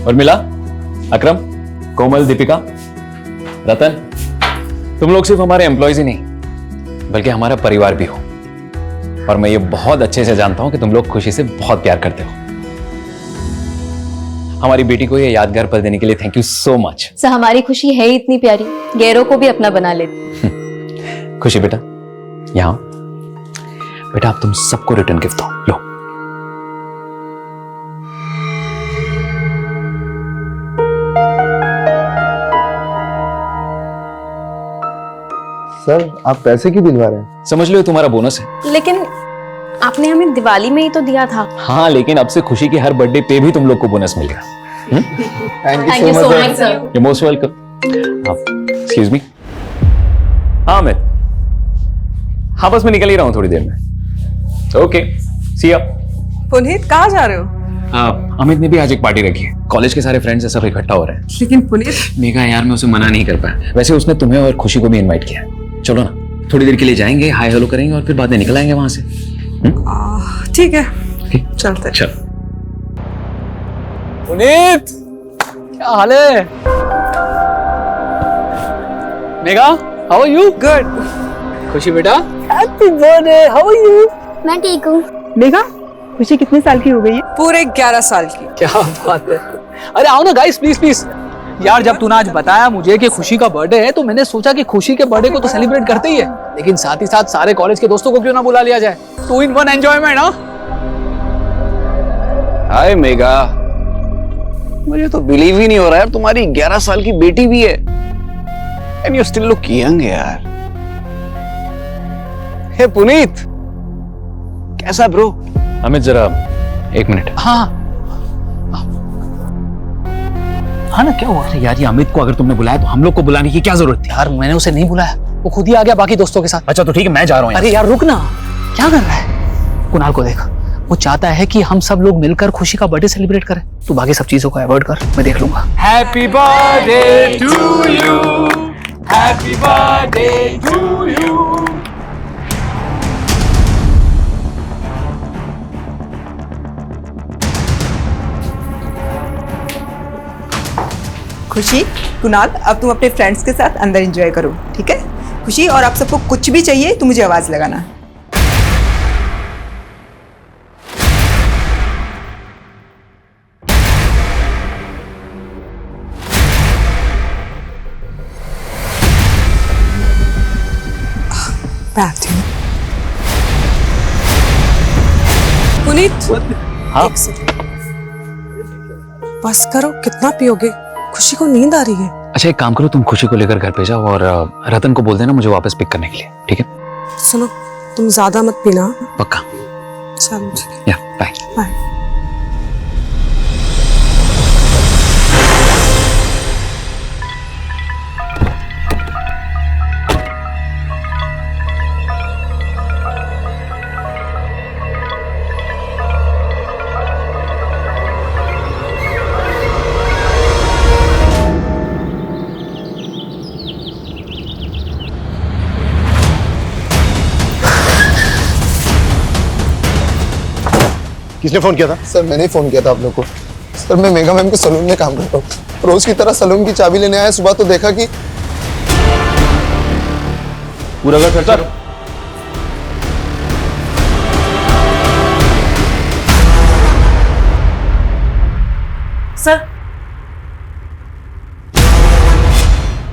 उर्मिला, अकरम, कोमल, दीपिका, रतन, तुम लोग सिर्फ हमारे एम्प्लॉयज ही नहीं बल्कि हमारा परिवार भी हो। और मैं ये बहुत अच्छे से जानता हूं कि तुम लोग खुशी से बहुत प्यार करते हो। हमारी बेटी को ये यादगार पल देने के लिए thank you so much. Sir हमारी खुशी है ही इतनी प्यारी, गैरों को भी अपना बना लेती। खुशी बेटा, यहां बेटा, आप तुम सबको रिटर्न गिफ्ट दो। लो। सर आप पैसे क्यों दिलवा रहे हैं? समझ लो ये तुम्हारा बोनस है। लेकिन आपने हमें दिवाली में ही तो दिया था। हाँ, लेकिन अब से खुशी की हर बर्थडे पे भी तुम लोग को बोनस मिलेगा। Thank you so much sir. You most welcome. Excuse me. हाँ अमित, हाँ बस मैं निकल ही रहा हूँ थोड़ी देर में। Okay, C you. पुनीत कहाँ जा रहे हो? अमित ने भी आज एक पार्टी रखी है। कॉलेज के सारे फ्रेंड्स सब इकट्ठा हो रहे हैं। लेकिन पुनीत मेघा यार, मैं उसे मना नहीं कर पाया। वैसे उसने तुम्हें और खुशी को भी इनवाइट किया है। चलो ना, थोड़ी देर के लिए जाएंगे, हाय हेलो करेंगे और फिर बाद में निकल आएंगे वहां से। ठीक है, चलते। चल। पुनीत, क्या हाल है? Megha, how are you? Good. Khushi बेटा, happy birthday, how are you? मैं ठीक हूँ। मेघा, खुशी कितने साल की हो गई है? पूरे 11 साल की। क्या बात है। अरे आओ ना गाइस, प्लीज प्लीज। यार जब तूने आज बताया मुझे कि खुशी का बर्थडे है तो मैंने सोचा कि खुशी के बर्थडे को तो सेलिब्रेट करते ही है, लेकिन साथ ही साथ सारे कॉलेज के दोस्तों को क्यों ना बुला लिया जाए। 2 in 1 एंजॉयमेंट। हाँ हाय मेघा, मुझे तो बिलीव ही नहीं हो रहा है तुम्हारी 11 साल की बेटी भी है। And you still look young यार। हे पुनीत, कैसा ब्रो? अमित जरा एक मिनट। हाँ हाँ ना, क्या हुआ? अरे यार, ये अमित को अगर तुमने बुलाया तो हम लोग को बुलाने की क्या जरूरत थी? यार मैंने उसे नहीं बुलाया, वो खुद ही आ गया बाकी दोस्तों के साथ। अच्छा तो ठीक है, मैं जा रहा हूँ। अरे यार रुक ना, क्या कर रहा है? कुणाल को देख, वो चाहता है कि हम सब लोग मिलकर खुशी का बर्थडे सेलिब्रेट करें। तू बाकी सब चीजों को अवॉइड कर, मैं देख लूंगा। Happy birthday to you, happy birthday to you. Khushi, Kunal, अब तुम अपने फ्रेंड्स के साथ अंदर एंजॉय करो, ठीक है? खुशी, और आप सबको कुछ भी चाहिए तो मुझे आवाज लगाना। पुनीत, हाँ? बस करो, कितना पियोगे? खुशी को नींद आ रही है। अच्छा एक काम करो, तुम खुशी को लेकर घर पे जाओ और रतन को बोल देना मुझे वापस पिक करने के लिए, ठीक है? सुनो, तुम ज्यादा मत पीना। पक्का? चलो ठीक है, या बाय। बाय। किसने फोन किया था? सर मैंने ही फोन किया था आप लोग को। सर मैं मेघा मैम के सलून में काम करता हूँ। रोज की तरह सलून की चाबी लेने आया, सुबह तो देखा कि पूरा घर खर्चा। सर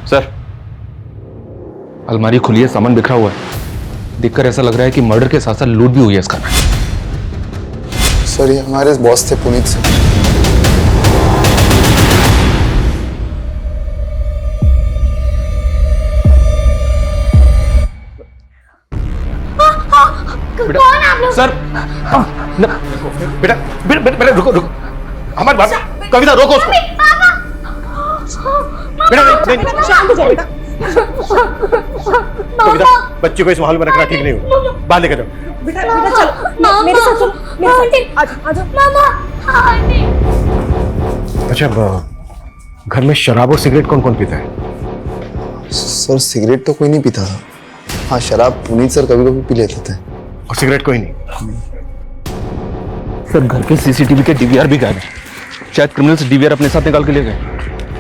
सर, अलमारी खुली है, सामान बिखरा हुआ है। देखकर ऐसा लग रहा है कि मर्डर के साथ साथ लूट भी हुई है इसका। सर ये हमारे बॉस थे पुनीत से। सर बेटा बेटा बेटा रुको रुको, हमारी बात, कविता रोको उसको। बेटा नहीं, शांत हो जाओ बेटा। कविता, बच्चे को इस माहौल में रखना ठीक नहीं होगा, बाहर लेकर जाओ। बेटा बेटा चलो, मेरे साथ चलो, मेरे साथ आ जाओ। मामा, अच्छा घर में शराब और सिगरेट कौन कौन पीता है? सर सिगरेट तो कोई नहीं पीता था। हाँ शराब पुनीत सर कभी कभी पी लेते थे। और सिगरेट कोई नहीं? सर घर के सीसीटीवी के डीवीआर भी गायब है। शायद क्रिमिनल्स डीवीआर अपने साथ निकाल के ले गए।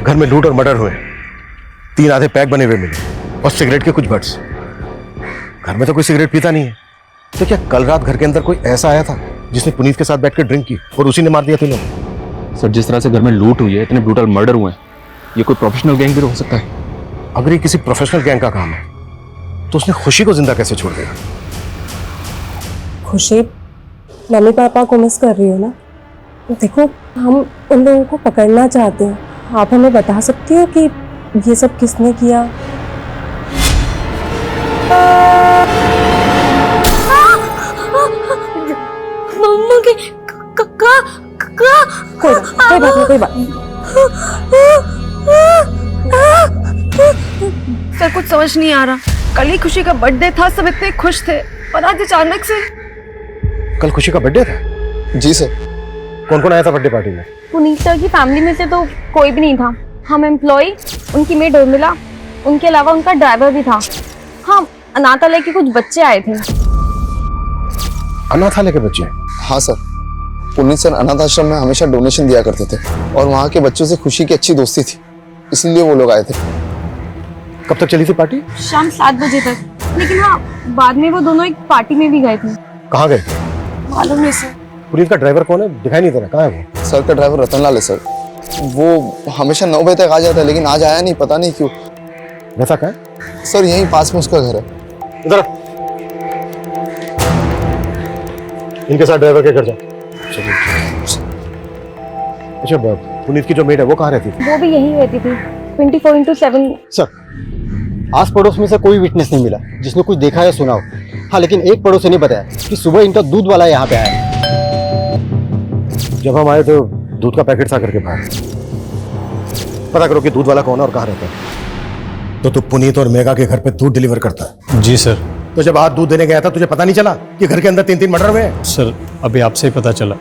घर में लूट और मर्डर हुए, 3 आधे पैक बने हुए मिले और सिगरेट के कुछ बट्स। घर में तो कोई सिगरेट पीता नहीं है, तो क्या कल रात घर के अंदर कोई ऐसा आया था जिसने पुनीत के साथ बैठकर ड्रिंक की और उसी ने मार दिया तीनों? सर जिस तरह से घर में लूट हुई है, इतने ब्रूटल मर्डर हुए हैं, ये कोई प्रोफेशनल गैंग भी तो हो सकता है। अगर ये किसी प्रोफेशनल गैंग का काम है तो उसने खुशी को जिंदा कैसे छोड़ दिया? खुशी, मम्मी पापा को मिस कर रही हो ना? देखो, हम उन लोगों को पकड़ना चाहते हैं। आप हमें बता सकती हो कि ये सब किसने किया? मम्मा के कोई बात नहीं, कोई बात नहीं। सर कुछ समझ नहीं आ रहा। कल ही खुशी का बर्थडे था, सब इतने खुश थे, और आज अचानक से। कल खुशी का बर्थडे था? जी सर। कौन कौन आया था बर्थडे पार्टी में? पुनीत सर की फैमिली में से तो कोई भी नहीं था। हम एम्प्लॉय, उनकी मेड उर्मिला, उनके अलावा उनका ड्राइवर भी था। हाँ, अनाथालय के कुछ बच्चे आए थे। अनाथालय के बच्चे? हाँ सर, पुनीत सर अनाथ आश्रम में हमेशा डोनेशन दिया करते थे और वहाँ के बच्चों से खुशी की अच्छी दोस्ती थी, इसलिए वो लोग आए थे। कब तक चली थी पार्टी? शाम 7 बजे तक। लेकिन हाँ, बाद में वो दोनों एक पार्टी में भी गए थे। कहाँ गए? मालूम नहीं सर। पुनीत का ड्राइवर कौन है? दिखाई नहीं दे रहा, कहाँ है वो? सर का ड्राइवर रतनलाल है सर। वो हमेशा 9 बजे तक आ जाता है, लेकिन आज आया नहीं, पता नहीं क्यों। वैसा कहाँ है? सर यहीं पास में उसका घर है। इधर इनके साथ ड्राइवर के घर जाओ। अच्छा, पुनीत की जो मेड है वो कहाँ रहती थी? वो भी यहीं रहती थी, 24/7। सर, आस पड़ोस में से कोई विटनेस नहीं मिला जिसने कुछ देखा या सुना हो। हाँ, लेकिन एक पड़ोसी ने बताया कि सुबह इनका दूध वाला यहाँ पे आया। जब हम आए तो दूध का पैकेट था करके बाहर। पता करो कि दूध वाला कौन है और कहाँ रहता है। तो तू पुनीत और मेगा के घर पे दूध डिलीवर करता है? जी सर। तो जब आज दूध देने गया था तुझे पता नहीं चला कि घर के अंदर 3 मर्डर हुए हैं? सर अभी आपसे ही पता चला।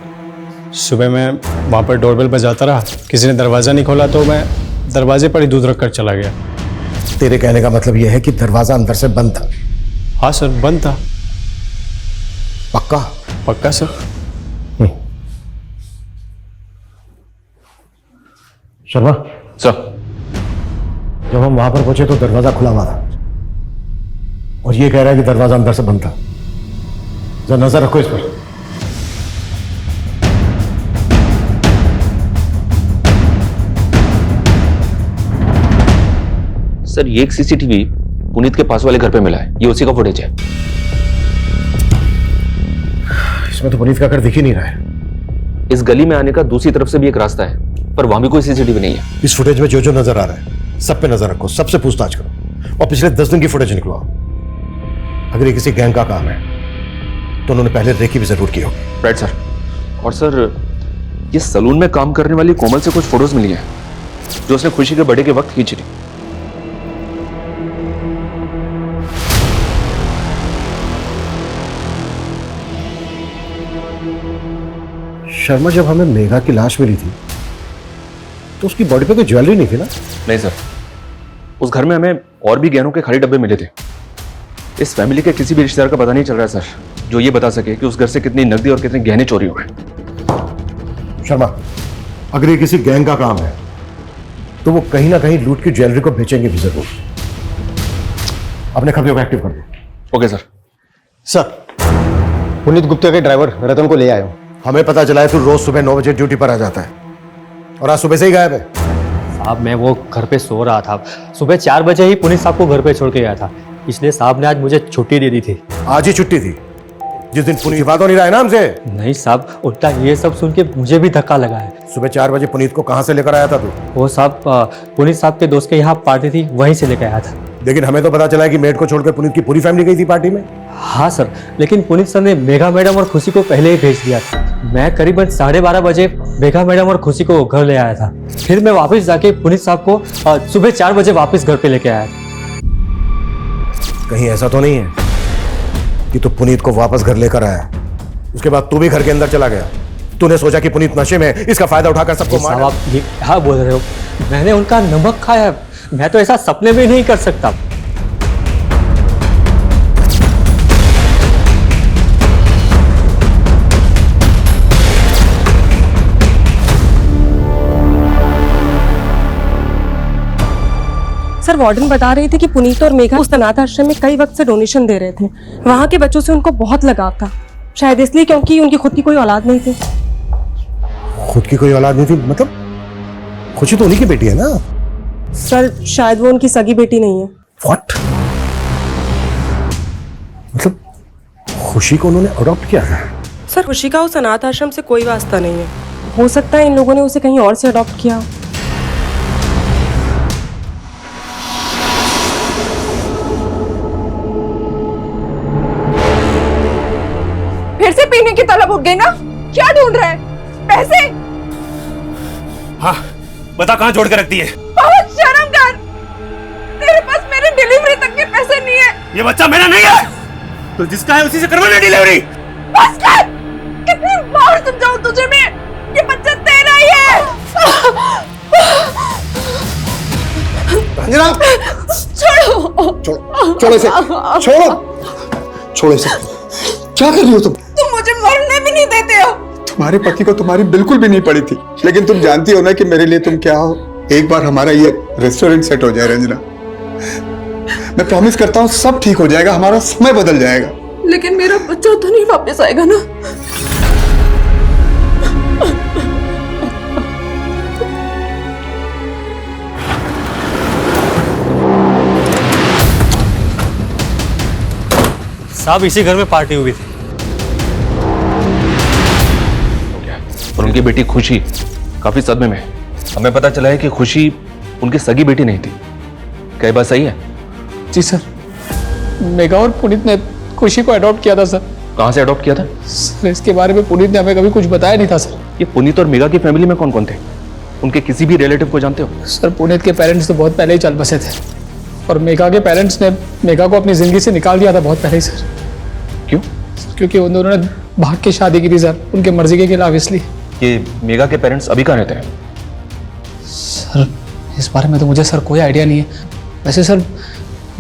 सुबह मैं वहाँ पर डोरबेल बजाता रहा, किसी ने दरवाज़ा नहीं खोला तो मैं दरवाजे पर ही दूध रख कर चला गया। तेरे कहने का मतलब यह है कि दरवाजा अंदर से बंद था? हाँ सर, बंद था। पक्का? पक्का सर। शर्मा सर, जब हम वहां पर पहुंचे तो दरवाजा खुला हुआ था और ये कह रहा है कि दरवाजा अंदर से बंद था। जरा नजर रखो इस पर। सर ये एक सीसीटीवी पुनीत के पास वाले घर पे मिला है, ये उसी का फुटेज है। इसमें तो पुनीत का घर दिख ही नहीं रहा है। इस गली में आने का दूसरी तरफ से भी एक रास्ता है, पर वहां भी कोई सीसीटीवी नहीं है। इस फुटेज में जो जो नजर आ रहा है सब पे नजर रखो, सबसे पूछताछ करो और पिछले 10 दिन की फुटेज निकलवाओ। अगर ये किसी गैंग का काम है तो उन्होंने पहले रेकी भी जरूर की होगी। Right sir. और सर ये सलून में काम करने वाली कोमल से कुछ फोटोज मिली हैं जो उसने खुशी के बर्थडे के वक्त खींची थी। शर्मा, जब हमें मेघा की लाश मिली थी तो उसकी बॉडी पे कोई ज्वेलरी नहीं थी ना? नहीं सर, उस घर में हमें और भी गहनों के खाली डब्बे मिले थे। इस फैमिली के किसी भी रिश्तेदार का पता नहीं चल रहा है सर, जो ये बता सके कि उस घर से कितनी नकदी और कितने गहने चोरी हुए। शर्मा, अगर ये किसी गैंग का काम है तो वो कहीं ना कहीं लूट की ज्वेलरी को बेचेंगे भी जरूर। अपने खबरों को एक्टिव कर दो। Okay sir. Sir, Puneet Gupta के ड्राइवर रतन को ले आया हूँ। हमें पता चला है तू रोज सुबह 9 बजे ड्यूटी पर आ जाता है और आज सुबह से ही गायब है। साहब मैं वो घर पे सो रहा था, सुबह 4 बजे ही पुनीत साहब को घर पे छोड़ के गया था, इसलिए साहब ने आज मुझे छुट्टी दे दी थी। आज ही छुट्टी थी जिस दिन पुनीत बात हो नहीं रहा है ना हमसे? नहीं साहब, उल्टा ये सब सुन के मुझे भी धक्का लगा है। सुबह 4 बजे पुनीत को कहाँ से लेकर आया था तू? वो साहब पुनीत साहब के दोस्त के यहाँ पार्टी थी, वहीं से लेकर आया था। लेकिन हमें तो पता चला है कि मेड को छोड़कर पुनीत की पूरी फैमिली गई थी पार्टी में। हाँ सर, लेकिन पुनीत सर ने मेघा मैडम और खुशी को पहले ही भेज दिया था। मैं करीबन 12:30 बजे मेघा मैडम और खुशी को घर ले आया था, फिर मैं वापस जाके पुनीत साहब को सुबह 4 बजे वापस घर पे लेके आया था। कहीं ऐसा तो नहीं है कि तू पुनीत को वापस घर लेकर आया, उसके बाद तू भी घर के अंदर चला गया? तूने सोचा कि पुनीत नशे में, इसका फायदा उठाकर सबको मार? साहब आप ये क्या बोल रहे हो? मैंने उनका नमक खाया, मैं तो ऐसा सपने में नहीं कर सकता। सर वार्डन बता रही थी कि पुनीत और मेघा उस अनाथ आश्रम में कई वक्त से डोनेशन दे रहे थे। वहाँ के बच्चों से उनको बहुत लगाव था, शायद इसलिए क्योंकि उनकी खुद की कोई औलाद नहीं थी। खुद की कोई औलाद नहीं थी मतलब? खुशी तो उन्हीं की बेटी है ना? सर शायद वो उनकी सगी बेटी नहीं है। व्हाट? मतलब खुशी को उन्होंने अडॉप्ट किया है? सर खुशी का उस अनाथ आश्रम से कोई वास्ता नहीं है, हो सकता है इन लोगों ने उसे कहीं और से अडॉप्ट किया हो। फिर से पीने की तलब उठ गई ना? क्या ढूंढ रहा है? पैसे? हाँ, बता कहाँ जोड़ के रख दिए? बहुत शर्म कर, तेरे पास मेरे डिलीवरी तक के पैसे नहीं है। ये बच्चा मेरा नहीं है, तो जिसका है उसी से करवाना डिलीवरी। बस कर, कितनी बार समझाऊं तुझे मैं, ये बच्चा तेरा ही है। अंजना, छोड़ो, छोड़ो इसे, छोड़ो इसे। क्या कर रही हो तुम? तुम मुझे मरने भी नहीं देते हो। तुम्हारे पति को तुम्हारी बिल्कुल भी नहीं पड़ी थी, लेकिन तुम जानती हो ना कि मेरे लिए तुम क्या हो। एक बार हमारा ये रेस्टोरेंट सेट हो जाए रंजना, मैं प्रॉमिस करता हूँ सब ठीक हो जाएगा, हमारा समय बदल जाएगा। लेकिन मेरा बच्चा तो नहीं वापस आएगा ना? साहब इसी घर में पार्टी हुई थी और उनकी बेटी खुशी काफी सदमे में। हमें पता चला है कि खुशी उनकी सगी बेटी नहीं थी। क्या ये बात सही है? जी सर, मेघा और पुनीत ने खुशी को अडॉप्ट किया था सर। कहाँ से अडॉप्ट किया था? सर इसके बारे में पुनीत ने हमें कभी कुछ बताया नहीं था सर। ये पुनीत और मेघा की फैमिली में कौन कौन थे? उनके किसी भी रिलेटिव को जानते हो? सर पुनीत के पेरेंट्स तो बहुत पहले ही चल बसे थे और मेघा के पेरेंट्स ने मेघा को अपनी जिंदगी से निकाल दिया था बहुत पहले ही सर। क्यों? क्योंकि उन दोनों ने भाग के शादी की थी सर, उनके मर्जी के खिलाफ। इसलिए ये मेघा के पेरेंट्स अभी कहाँ रहते हैं? सर इस बारे में तो मुझे सर कोई आइडिया नहीं है। वैसे सर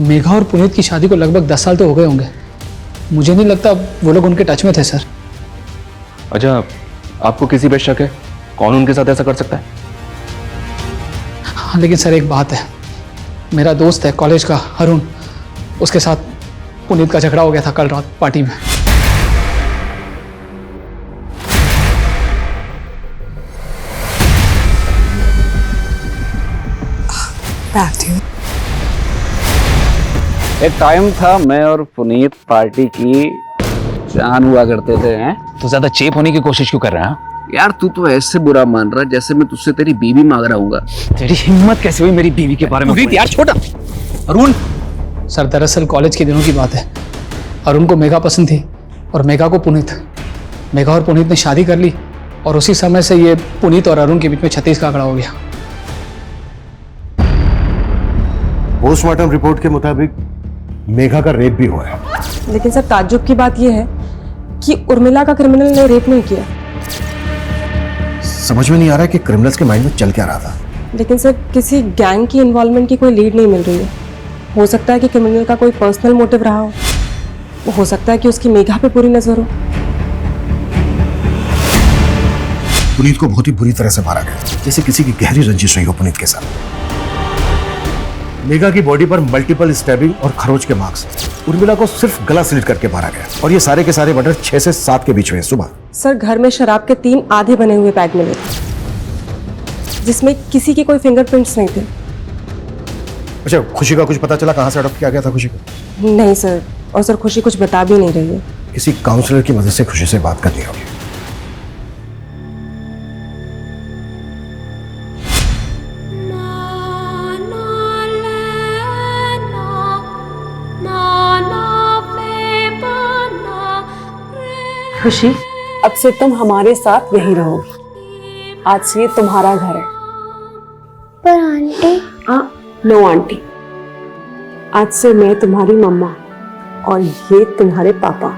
मेघा और पुनीत की शादी को लगभग 10 साल तो हो गए होंगे। मुझे नहीं लगता वो लोग उनके टच में थे सर। अच्छा, आपको किसी पे शक है? कौन उनके साथ ऐसा कर सकता है? हाँ लेकिन सर एक बात है, मेरा दोस्त है कॉलेज का अरुण, उसके साथ पुनीत का झगड़ा हो गया था कल रात पार्टी में। एक टाइम था मैं और पुनीत पार्टी की जान हुआ करते थे। हैं तो ज्यादा चेप होने की कोशिश क्यों कर रहा है? यार तू तो ऐसे बुरा मान रहा है जैसे मैं तुझसे तेरी बीवी मांग रहा हूँ। तेरी हिम्मत कैसे हुई मेरी बीवी के बारे में? यार छोटा अरुण। सर दरअसल कॉलेज के दिनों की बात है, अरुण को मेघा पसंद थी और मेघा को पुनीत। मेघा और पुनीत ने शादी कर ली और उसी समय से ये पुनीत और अरुण के बीच में 36 का आंकड़ा हो गया। पोस्टमार्टम रिपोर्ट के मुताबिक मेघा का रेप भी हुआ है। लेकिन सर ताज्जुब की बात यह है कि उर्मिला का क्रिमिनल ने रेप नहीं किया। समझ में नहीं आ रहा है कि क्रिमिनल्स के माइंड में चल क्या रहा था। लेकिन सर किसी गैंग की इन्वॉल्वमेंट की कोई लीड नहीं मिल रही है। हो सकता है कि क्रिमिनल का कोई पर्सनल मोटिव रहा हो सकता है कि उसकी मेघा पे पूरी नजर हो। पुनीत को बहुत ही बुरी तरह से मारा गया, जैसे किसी की गहरी रंजिश हुई हो पुनीत के साथ। मेघा की बॉडी पर मल्टीपल स्टैबिंग और खरोच के मार्क्स। उर्मिला को सिर्फ गला स्लिट करके मारा गया और ये सारे के सारे मर्डर 6 से 7 के बीच हुए सुबह। सर घर में शराब के 3 आधे बने हुए पैक मिले थे जिसमें किसी के कोई फिंगरप्रिंट्स नहीं थे। अच्छा, खुशी का कुछ पता चला कहाँ से अडॉप्ट किया गया था खुशी को? नहीं सर, और सर खुशी कुछ बता भी नहीं रही है। किसी काउंसलर की मदद से खुशी से बात करनी होगी। खुशी, अब से तुम हमारे साथ यहीं रहोगी। आज से ये तुम्हारा घर है। पर आंटी? नो आंटी, आज से मैं तुम्हारी मम्मा और ये तुम्हारे पापा।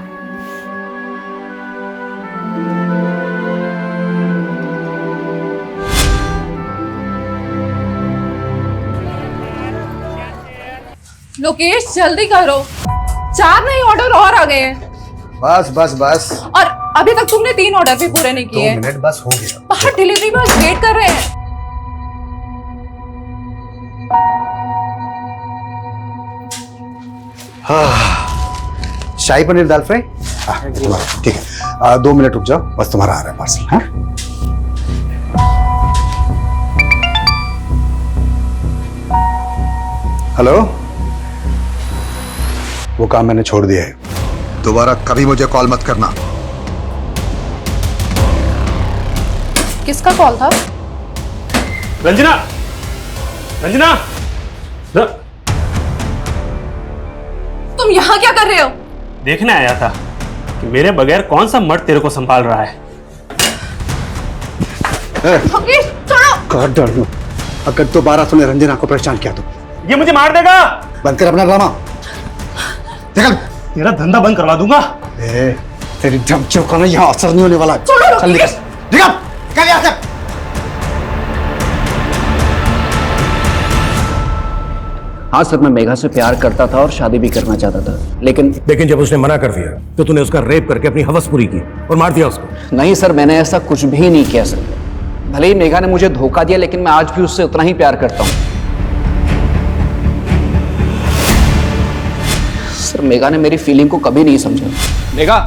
लोकेश जल्दी करो, 4 नए ऑर्डर और आ गए हैं। बस बस बस। और अभी तक तुमने 3 ऑर्डर भी पूरे नहीं किए। 2 मिनट बस हो गया। बाहर डिलीवरी बॉय वेट कर रहे हैं। हाँ, शाही पनीर दाल फ्राई। ठीक है, 2 मिनट रुक जाओ, बस तुम्हारा आ रहा है पार्सल। हाँ, हेलो। वो काम मैंने छोड़ दिया है, दोबारा कभी मुझे कॉल मत करना। किसका कॉल था? रंजना, रंजना, तुम यहाँ क्या कर रहे हो? देखने आया था कि मेरे बगैर कौन सा मर्द तेरे को संभाल रहा है। काट डाल दूं। अगर दोबारा तूने रंजना को परेशान किया तो ये मुझे मार देगा। बंद कर अपना ड्रामा। निकल। तेरा धंधा बंद करवा दूंगा। तेरी धमकियों का ना यहाँ असर नहीं होने वाला। चल निकल, निकल, निकल यहाँ से। हाँ सर, मैं मेघा से प्यार करता था और शादी भी करना चाहता था, लेकिन जब उसने मना कर दिया तो तूने उसका रेप करके अपनी हवस पूरी की और मार दिया उसको। नहीं सर, मैंने ऐसा कुछ भी नहीं किया सर। भले ही मेघा ने मुझे धोखा दिया, लेकिन मैं आज भी उससे उतना ही प्यार करता हूँ। सर, मेघा ने मेरी फीलिंग को कभी नहीं समझा। मेघा,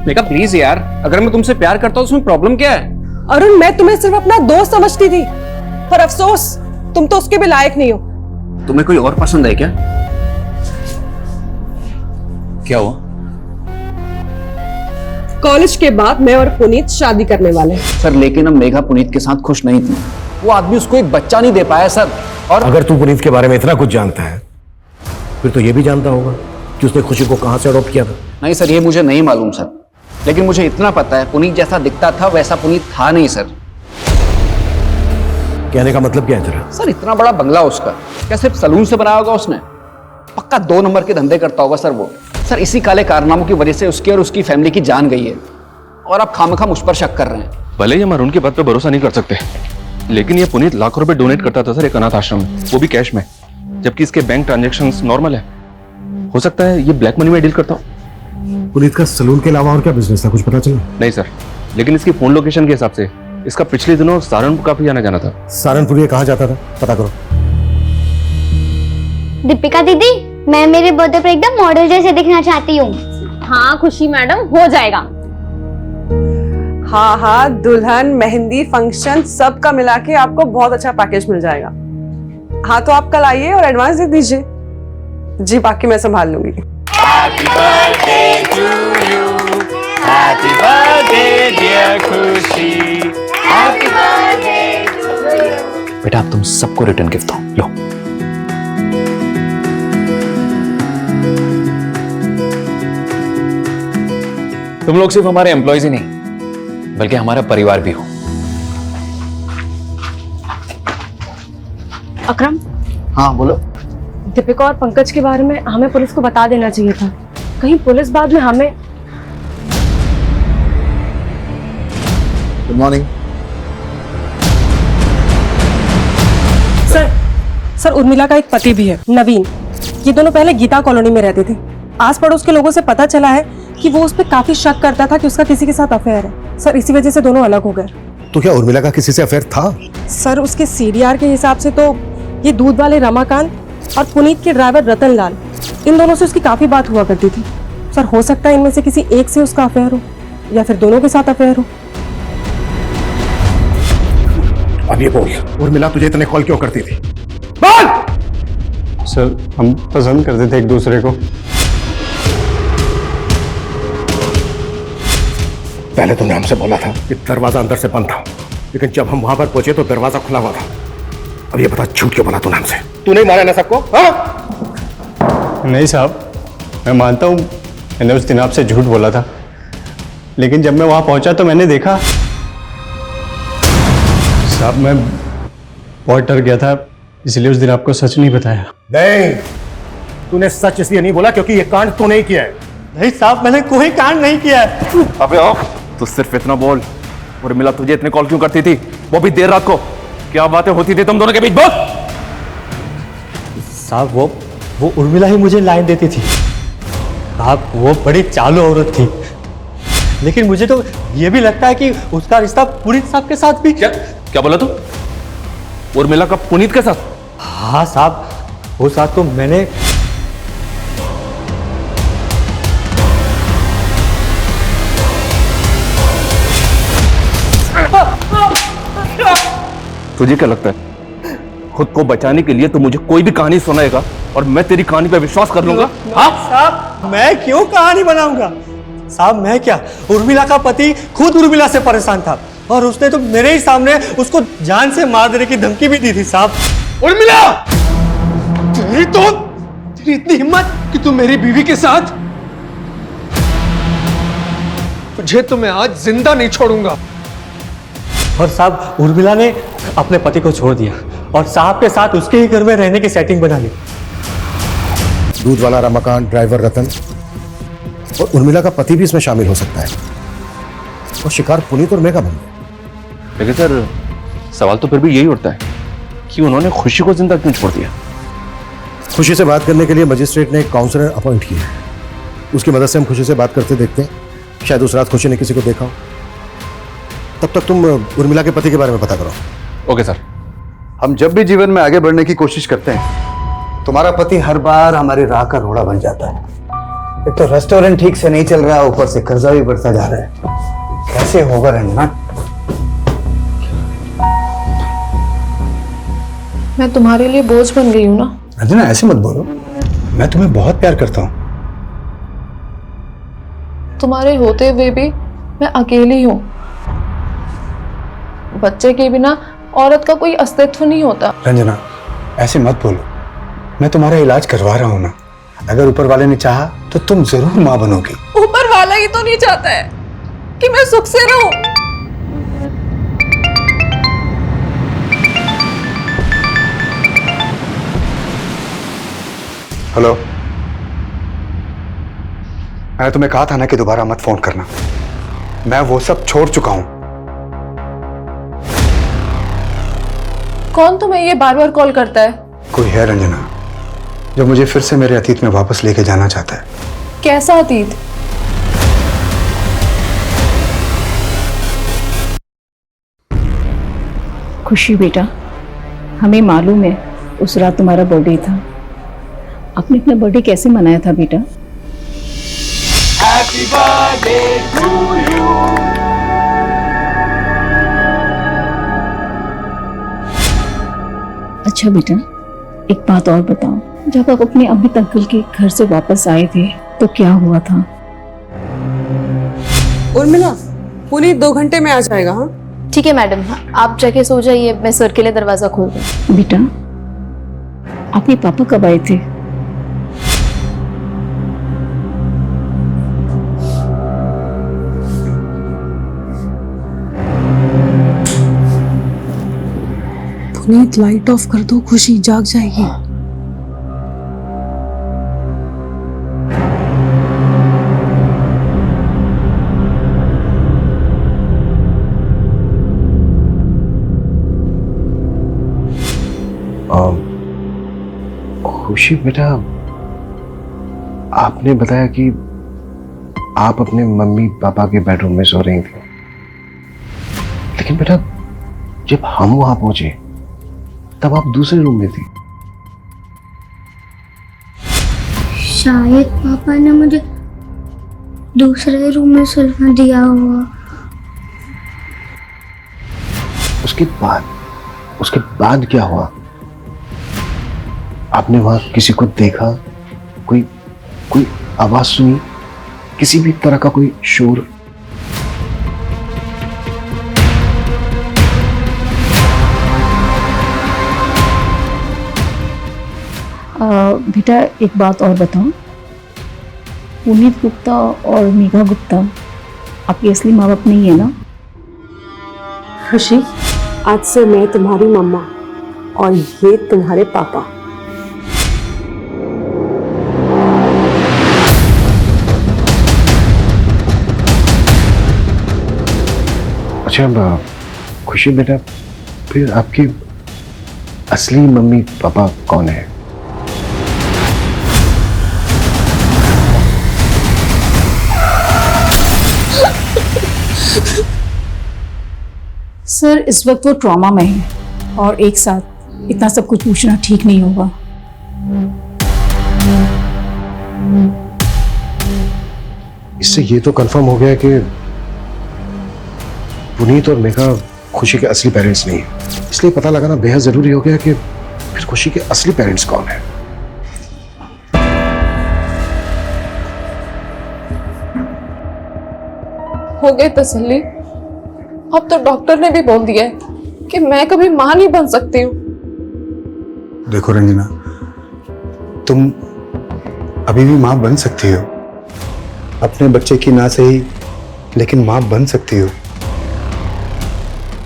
मेघा प्लीज यार, अगर मैं तुमसे प्यार करता हूँ उसमें प्रॉब्लम क्या है? अरुण, मैं तुम्हें सिर्फ अपना दोस्त समझती थी, पर अफसोस तुम तो उसके भी लायक नहीं हो। तुम्हें कोई और पसंद है क्या? क्या हुआ? कॉलेज के बाद मैं और पुनीत शादी करने वाले हैं। सर, लेकिन अब मेघा पुनीत के साथ खुश नहीं थी। वो आदमी उसको एक बच्चा नहीं दे पाया सर। और अगर तू पुनीत के बारे में इतना कुछ जानता है, फिर तो ये भी जानता होगा कि उसने खुशी को कहां से अडॉप्ट किया था। नहीं सर, ये मुझे नहीं मालूम सर, लेकिन मुझे इतना पता है पुनीत जैसा दिखता था वैसा पुनीत था नहीं सर। कहने का मतलब क्या है तेरा? सर, इतना बड़ा बंगला उसका, क्या सिर्फ सलून से बनाया होगा उसने? पक्का 2 नंबर के धंधे करता होगा सर वो। सर, इसी काले कारनामों की वजह से उसकी और उसकी फैमिली की जान गई है, और आप खामखा मुझ पर शक कर रहे हैं। भले ही हम अरुण की बात पे भरोसा नहीं कर सकते, लेकिन ये पुनीत लाखों रुपए डोनेट करता था सर एक अनाथ आश्रम में, वो भी कैश में, जबकि इसके बैंक ट्रांजैक्शंस नॉर्मल है। हो सकता है ये ब्लैक मनी में डील करता हो। पुनीत का सलून के अलावा और क्या बिजनेस था, कुछ पता चला? नहीं सर, लेकिन इसकी फोन लोकेशन के हिसाब से इसका पिछले दिनों सहारनपुर काफी आना जाना था। सहारनपुर ये कहाँ जाता था, पता करो। दीपिका दीदी, मैं मेरे बर्थडे पर एकदम मॉडल जैसे दिखना चाहती हूँ। हाँ खुशी मैडम, हो जाएगा। हाँ हाँ, दुल्हन, मेहंदी, फंक्शन सब का मिला के आपको बहुत अच्छा पैकेज मिल जाएगा। हाँ तो आप कल आइए और एडवांस दे दीजिए जी, बाकी मैं संभाल लूंगी। Happy birthday to you, happy birthday dear खुशी, happy birthday to you। बेटा, अब तुम सबको रिटर्न गिफ्ट दो, लो। तुम लोग सिर्फ हमारे एम्प्लॉयज ही नहीं, बल्कि हमारा परिवार भी हो। अकरम, हाँ बोलो। दीपिका और पंकज के बारे में हमें पुलिस को बता देना चाहिए था, कहीं पुलिस बाद में हमें। गुड मॉर्निंग सर, उर्मिला का एक पति भी है, नवीन। ये दोनों पहले गीता कॉलोनी में रहते थे। आस पड़ोस के लोगों से पता चला है कि वो उस पर काफी शक करता था कि उसका किसी के साथ अफेयर है। सर, इसी वजह से दोनों अलग हो गए। तो क्या उर्मिला का किसी से अफेयर था? सर, उसके सीडीआर के हिसाब से तो ये दूध वाले रमाकांत और पुनीत के ड्राइवर रतन लाल, इन दोनों से उसकी काफी बात हुआ करती थी। सर, हो सकता है इनमें से किसी एक से उसका अफेयर हो, या फिर दोनों के साथ अफेयर हो। अब ये बोल, उर्मिला तुझे इतने कॉल क्यों करती थी? सर, हम पसंद करते थे एक दूसरे को। पहले तुमने हमसे बोला था कि दरवाजा अंदर से बंद था, लेकिन जब हम वहां पर पहुंचे तो दरवाजा खुला हुआ था। अब ये बता, झूठ क्यों बोला तूने हमसे? तू नहीं मारा ना सबको? नहीं साहब, मैं मानता हूँ मैंने उस दिन आपसे झूठ बोला था, लेकिन जब मैं वहां पहुंचा तो मैंने देखा। साहब, मैं बहुत डर गया था, इसलिए उस दिन आपको सच नहीं बताया। नहीं, तूने सच इसलिए नहीं बोला क्योंकि ये कांड तूने ही किया है। नहीं साहब, मैंने कोई कांड नहीं किया है। अबे आओ, तू सिर्फ इतना बोल, उर्मिला तुझे इतने कॉल क्यों करती थी, वो भी देर रात को? क्या बातें होती थी तुम दोनों के बीच? बोल। साहब, वो उर्मिला ही मुझे लाइन देती थी। साहब, वो बड़ी चालू औरत थी, लेकिन मुझे तो ये भी लगता है कि उसका रिश्ता पुनीत साहब के साथ भी। क्या बोला तू? उर्मिला का पुनीत के साथ? हाँ साहब, उस रात को मैंने तुझे क्या लगता है खुद को बचाने के लिए तो मुझे कोई भी कहानी सुनाएगा और मैं तेरी कहानी पे विश्वास कर लूंगा? हाँ साहब, मैं क्यों कहानी बनाऊंगा? साहब मैं क्या, उर्मिला का पति खुद उर्मिला से परेशान था और उसने तो मेरे ही सामने उसको जान से मार देने की धमकी भी दी थी साहब। उर्मिला, तेरी इतनी हिम्मत कि तू मेरी बीवी के साथ? तुझे तो मैं आज जिंदा नहीं छोड़ूंगा। और साहब उर्मिला ने अपने पति को छोड़ दिया और साहब के साथ उसके ही घर में रहने की सेटिंग बना ली। दूध वाला रमाकांत, ड्राइवर रतन और उर्मिला का पति भी इसमें शामिल हो सकता है और शिकार पुनीत और मेघा बन गए। लेकिन सर सवाल तो फिर भी यही उठता है कि उन्होंने खुशी को जिंदा क्यों छोड़ दिया? खुशी से बात करने के लिए मजिस्ट्रेट ने एक काउंसलर अपॉइंट किया। उसकी मदद से हम खुशी से बात करते देखते हैं। शायद उस रात खुशी ने किसी को देखा हो। तब तक तुम उर्मिला के पति के बारे में पता करो। Okay sir. हम जब भी जीवन में आगे बढ़ने की कोशिश करते हैं, तुम्हारा पति हर बार हमारी राह का रोड़ा बन जाता है। एक तो रेस्टोरेंट ठीक से नहीं चल रहा, ऊपर से कर्जा भी बढ़ता जा रहा है। कैसे होगा रंजना? मैं तुम्हारे लिए बोझ बन गई हूँ ना? रंजना ऐसे मत बोलो, मैं तुम्हें बहुत प्यार करता हूँ। तुम्हारे होते हुए भी मैं अकेली हूँ। बच्चे के बिना औरत का कोई अस्तित्व नहीं होता। रंजना ऐसे मत बोलो, मैं तुम्हारा इलाज करवा रहा हूँ ना। अगर ऊपर वाले ने चाहा तो तुम जरूर माँ बनोगी। ऊपर वाला ही तो नहीं चाहता है कि मैं सुख से रहूं। हेलो, मैंने तुम्हें कहा था ना कि दोबारा मत फोन करना। मैं वो सब छोड़ चुका हूं। कौन तुम्हें ये बार बार कॉल करता है? कोई है रंजना जो मुझे फिर से मेरे अतीत में वापस लेके जाना चाहता है। कैसा अतीत? खुशी बेटा, हमें मालूम है उस रात तुम्हारा बर्थडे था। आपने अपना बर्थडे कैसे मनाया था बेटा? Happy birthday to you. अच्छा बेटा, एक बात और बताओ, जब आप अपने अमित अंकल के घर से वापस आए थे तो क्या हुआ था? उर्मिला, पुनीत 2 घंटे में आ जाएगा। हाँ ठीक है मैडम, आप जाके सो जाइए, मैं सर के लिए दरवाजा खोल दूँ। बेटा, आपके पापा कब आए थे? पुनीत लाइट ऑफ कर दो, खुशी जाग जाएगी। खुशी बेटा, आपने बताया कि आप अपने मम्मी पापा के बेडरूम में सो रही थी, लेकिन बेटा जब हम वहां पहुंचे तब आप दूसरे रूम में थी। शायद पापा ने मुझे दूसरे रूम में सुलवा दिया हुआ। उसके बाद क्या हुआ? आपने वहां किसी को देखा? कोई आवाज सुनी? किसी भी तरह का कोई शोर? बेटा एक बात और बताओ, पुनीत गुप्ता और मेघा गुप्ता आपके असली माँ बाप नहीं है ना? खुशी, आज से मैं तुम्हारी मम्मा और ये तुम्हारे पापा। अच्छा खुशी बेटा, फिर आपके असली मम्मी पापा कौन है? सर इस वक्त वो ट्रॉमा में है और एक साथ इतना सब कुछ पूछना ठीक नहीं होगा। इससे ये तो कंफर्म हो गया कि पुनीत और मेघा खुशी के असली पेरेंट्स नहीं है। इसलिए पता लगाना बेहद जरूरी हो गया कि फिर खुशी के असली पेरेंट्स कौन है। हो गई तसल्ली। अब तो डॉक्टर ने भी बोल दिया है कि मैं कभी मां नहीं बन सकती हूँ। देखो रंजना, तुम अभी भी मां बन सकती हो। अपने बच्चे की ना सही, लेकिन मां बन सकती हो।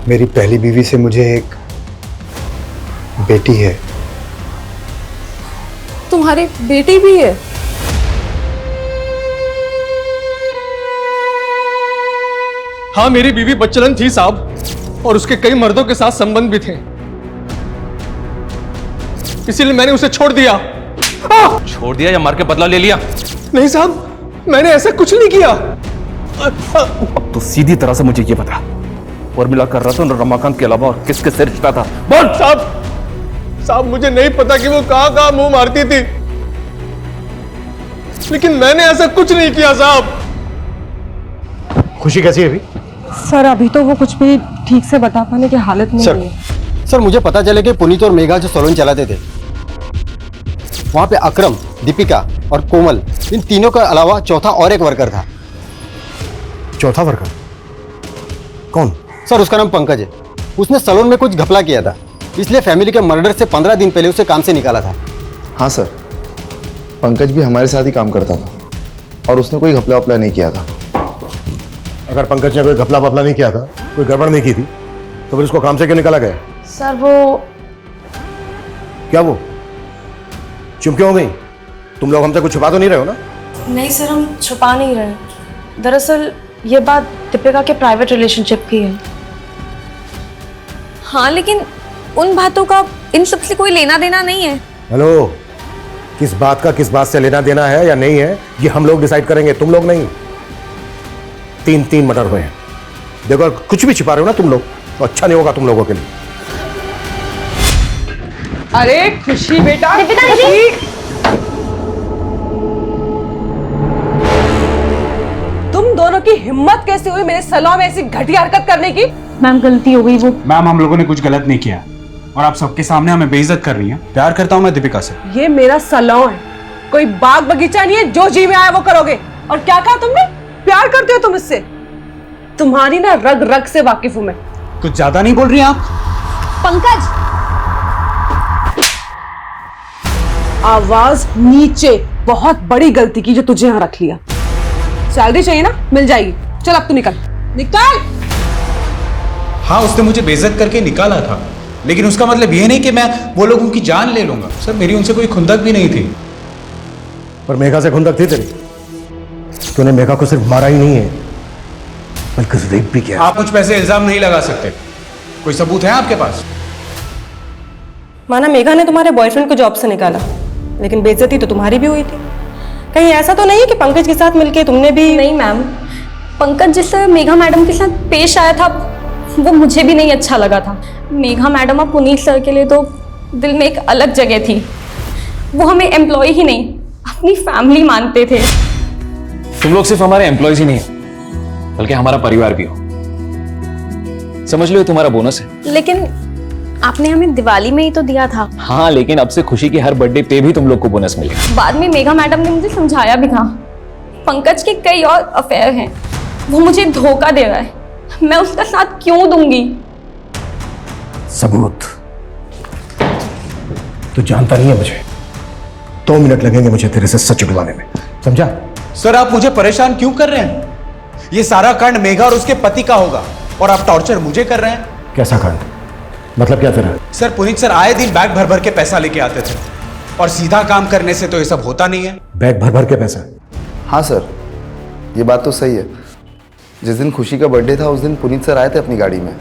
मेरी पहली बीवी से मुझे एक बेटी है। तुम्हारी बेटी भी है? हाँ, मेरी बीवी बच्चलन थी साहब, और उसके कई मर्दों के साथ संबंध भी थे, इसीलिए मैंने उसे छोड़ दिया। छोड़ दिया या मार के बदला ले लिया? नहीं साहब, मैंने ऐसा कुछ नहीं किया। अब तो सीधी तरह से मुझे ये बता, उर्मिला का रतन और रमाकांत के अलावा और किसके से रिश्ता था? बोल। साहब मुझे नहीं पता कि वो कहां मुंह मारती थी, लेकिन मैंने ऐसा कुछ नहीं किया साहब। खुशी कैसी है अभी? सर अभी तो वो कुछ भी ठीक से बता पाने की हालत में नहीं है। सर मुझे पता चले कि पुनीत और मेघा जो सैलून चलाते थे, वहां पे अकरम, दीपिका और कोमल, इन तीनों के अलावा चौथा और एक वर्कर था। चौथा वर्कर कौन? सर उसका नाम पंकज है। उसने सैलून में कुछ घपला किया था, इसलिए फैमिली के मर्डर से 15 दिन पहले उसे काम से निकाला था। हाँ सर, पंकज भी हमारे साथ ही काम करता था और उसने कोई घपला वपला नहीं किया था। अगर पंकज ने कोई घपला वपला नहीं किया था, कोई गड़बड़ नहीं की थी, तो फिर उसको काम से क्यों निकाला गया? सर वो क्या वो चुप क्यों हो गई? तुम लोग हमसे कुछ छुपा तो नहीं रहे हो ना? नहीं सर, हम छुपा नहीं रहे। दरअसल ये बात दीपिका के प्राइवेट रिलेशनशिप की है। हाँ, लेकिन उन बातों का इन सब से कोई लेना देना नहीं है। हेलो, किस बात का किस बात से लेना देना है या नहीं है, ये हम लोग डिसाइड करेंगे, तुम लोग नहीं। 3 मर्डर हुए हैं। देखो, अगर कुछ भी छिपा रहे हो ना तुम लोग, तो अच्छा नहीं होगा तुम लोगों के लिए। अरे खुशी बेटा, दीपिका दीदी। तुम दोनों की हिम्मत कैसे हुई मेरे सैलून में ऐसी घटिया हरकत करने की? मैम गलती हो गई। वो मैम, हम लोगों ने कुछ गलत नहीं किया और आप सबके सामने हमें बेइज्जत कर रही हैं। प्यार करता हूं मैं दीपिका से। ये मेरा सैलून है, कोई बाग बगीचा नहीं है जो जी में आया वो करोगे। और क्या कहा तुमने? प्यार करते हो तुम इससे? तुम्हारी ना रग रग से वाकिफ हूं मैं। कुछ ज्यादा नहीं बोल रही आप? पंकज, आवाज नीचे। बहुत बड़ी गलती की जो तुझे यहां रख लिया। सैलरी चाहिए ना, मिल जाएगी। चल अब तू निकल निकल। हाँ, उसने मुझे बेइज्जत करके निकाला था, लेकिन उसका मतलब ये नहीं कि मैं वो लोगों की जान ले लूंगा। सर, मेरी उनसे कोई खुंदक भी नहीं थी। पर मेघा से खुंदक थी तेरी? तूने मेघा को सिर्फ मारा ही नहीं है, बल्कि रेप भी किया। आप मुझ पे ऐसे इल्जाम नहीं लगा सकते। कोई सबूत है आपके पास? माना मेघा ने तुम्हारे बॉयफ्रेंड को जॉब से निकाला, लेकिन बेइज्जती तो तुम्हारी भी हुई थी। कहीं ऐसा तो नहीं है कि पंकज के साथ मिलके तुमने भी? नहीं मैम, पंकज जिस तरह मेघा मैडम के साथ पेश आया था वो मुझे भी नहीं अच्छा लगा था। मेघा मैडम और पुनीत सर के लिए तो दिल में एक अलग जगह थी। वो हमें एम्प्लॉय ही नहीं, अपनी फैमिली मानते थे। तुम लोग सिर्फ हमारे एम्प्लॉयज ही नहीं हो, बल्कि हमारा परिवार भी हो। समझ लो ये तुम्हारा बोनस है। लेकिन आपने हमें दिवाली में ही तो दिया था। हाँ, लेकिन अब से खुशी की हर बर्थडे पे भी तुम लोग को बोनस मिलेगा। बाद में मेघा मैडम ने मुझे समझाया भी था, पंकज के कई और अफेयर हैं, वो मुझे धोखा दे रहा है, मैं उसका साथ क्यों दूंगी? सबूत? तू जानता नहीं है मुझे। 2 मिनट लगेंगे मुझे तेरे से सच उगलवाने में, समझा? सर, आप मुझे परेशान क्यों कर रहे हैं? ये सारा कांड मेघा और उसके पति का होगा और आप टॉर्चर मुझे कर रहे हैं। कैसा कांड? मतलब क्या तेरा? सर, पुनीत सर आए दिन बैग भर भर के पैसा लेके आते थे और सीधा काम करने से तो ये सब होता नहीं है। बैग भर भर के पैसा? हाँ सर, ये बात तो सही है। जिस दिन खुशी का बर्थडे था उस दिन पुनीत सर आए थे अपनी गाड़ी में,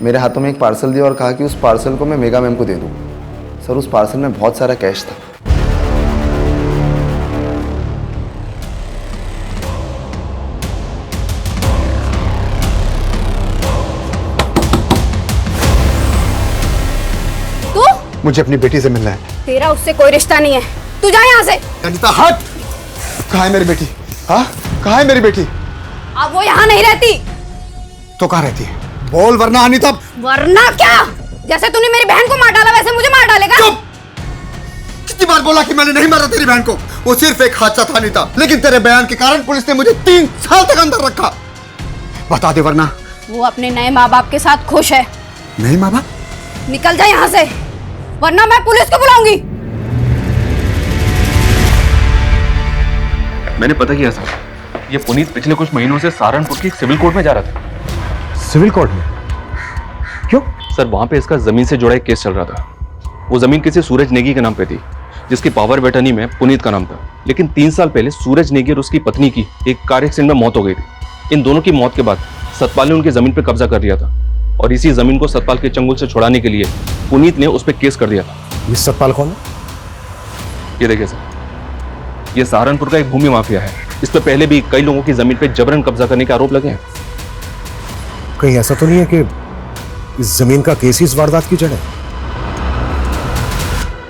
मेरे हाथों में एक पार्सल दिया और कहा कि उस पार्सल को मैं मेघा मैम को दे दूँ। सर, उस पार्सल में बहुत सारा कैश था। मुझे अपनी बेटी से मिलना है। तेरा उससे कोई रिश्ता नहीं है, तू जा यहाँ से। अनीता हट। कहाँ है मेरी बेटी? हाँ, कहाँ है मेरी बेटी? अब वो यहाँ नहीं रहती। तो कहाँ रहती है? बोल वरना अनीता। वरना क्या? जैसे तूने मेरी बहन को मार डाला वैसे मुझे मार डालेगा। चुप! कितनी बार बोला कि मैंने नहीं मारा तेरी बहन को? वो सिर्फ एक हादसा था अनीता, लेकिन तेरे बयान के कारण पुलिस ने मुझे 3 साल तक अंदर रखा। बता दे वरना। वो अपने नए माँ बाप के साथ खुश है। नहीं माँ बाप? निकल जा यहाँ से, वरना मैं पुलिस को बुलाऊंगी। मैंने पता किया सर, ये पुनीत पिछले कुछ महीनों से सहारनपुर की सिविल कोर्ट में जा रहा था। सिविल कोर्ट में? क्यों? सर वहां पे इसका जमीन से जुड़ा एक केस चल रहा था। वो जमीन किसी सूरज नेगी के नाम पे थी, जिसकी पावर ऑफ अटर्नी में पुनीत का नाम था। लेकिन 3 साल पहले सूरज नेगी और उसकी पत्नी की एक कार एक्सीडेंट में मौत हो गई थी। इन दोनों की मौत के बाद सतपाल ने उनकी जमीन पर कब्जा कर लिया था, और इसी जमीन को सतपाल के चंगुल से छुड़ाने के लिए पुनीत ने उस पर केस कर दिया था। ये सतपाल कौन है? ये देखिए सर, ये सहारनपुर का एक भूमि माफिया है। इस पे पहले भी कई लोगों की जमीन पे जबरन कब्जा करने के आरोप लगे हैं। कहीं ऐसा तो नहीं है कि इस जमीन का केस ही इस वारदात की जड़ है?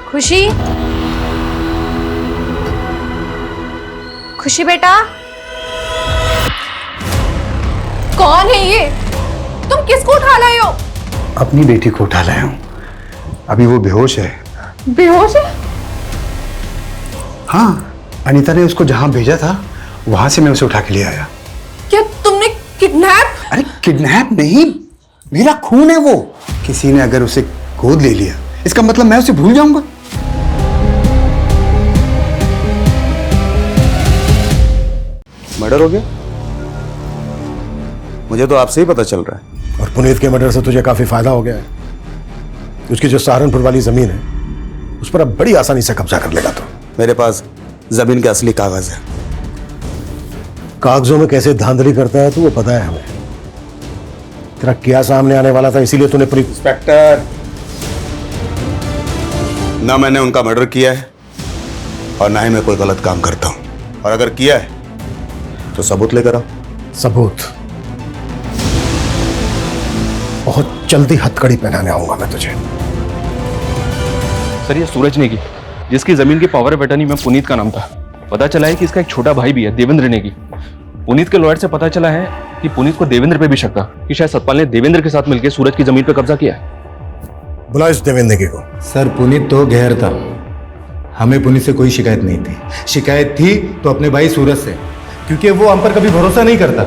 खुशी, खुशी बेटा। कौन है ये? तुम किसको उठा लाए हो? अपनी बेटी को उठा लाया हूँ। अभी वो बेहोश है। बेहोश है? हाँ, अनीता ने उसको जहां भेजा था वहां से मैं उसे उठा के ले आया। क्या तुमने किडनैप? अरे किडनैप नहीं, मेरा खून है वो। किसी ने अगर उसे गोद ले लिया इसका मतलब मैं उसे भूल जाऊंगा? मर्डर हो गया? मुझे तो आपसे ही पता चल रहा है। और पुनीत के मर्डर से तुझे काफी फायदा हो गया है। उसकी जो सहारनपुर वाली जमीन है उस पर अब बड़ी आसानी से कब्जा कर लेगा। तो मेरे पास जमीन के असली कागज है। कागजों में कैसे धांधली करता है तो वो पता है हमें। तेरा क्या सामने आने वाला था, इसीलिए तूने पूरी। इंस्पेक्टर, ना मैंने उनका मर्डर किया है और ना ही मैं कोई गलत काम करता हूं। और अगर किया है तो सबूत लेकर आओ। सबूत? बहुत जल्दी हथकड़ी पहनाने आऊंगा मैं तुझे। सर ये सूरज नेगी, जिसकी जमीन की पावर ऑफ अटर्नी में पुनीत का नाम था, पता चला है कि इसका एक छोटा भाई भी है, देवेंद्र नेगी। पुनीत के लॉयर से पता चला है कि पुनीत को देवेंद्र पे भी शक था कि शायद सतपाल ने देवेंद्र के साथ मिलकर सूरज की जमीन पर कब्जा किया है। बुला इस देवेंद्र नेगी को। सर पुनीत तो गैर था, हमें पुनीत से कोई शिकायत नहीं थी। शिकायत थी तो अपने भाई सूरज से, क्योंकि वो हम पर कभी भरोसा नहीं करता।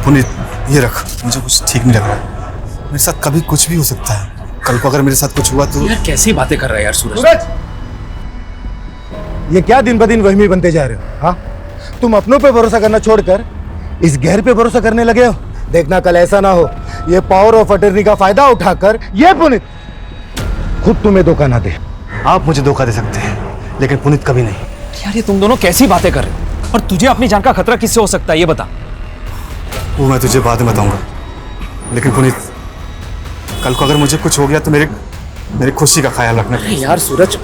पुनीत ये रख, मुझे कुछ ठीक नहीं लग रहा। मेरे साथ कभी कुछ भी हो सकता है। कल को अगर मेरे साथ कुछ हुआ तो। यार कैसी बातें कर रहा है यार सूरज। ये क्या दिन ब दिन वहमी बनते जा रहे हो? हाँ, तुम अपनों पे भरोसा करना छोड़कर इस गैर पे भरोसा करने लगे हो। देखना कल ऐसा ना हो ये पावर ऑफ अटर्नी का फायदा उठाकर ये पुनीत खुद तुम्हें धोखा ना दे। आप मुझे धोखा दे सकते हैं लेकिन पुनीत कभी नहीं। यार ये तुम दोनों कैसी बातें कर रहे हो? और तुझे अपनी जान का खतरा किससे हो सकता है ये बता। वो मैं तुझे बाद में बताऊंगा, लेकिन पुनीत कल को अगर मुझे कुछ हो गया तो मेरी खुशी का ख्याल रखना। यार सूरज,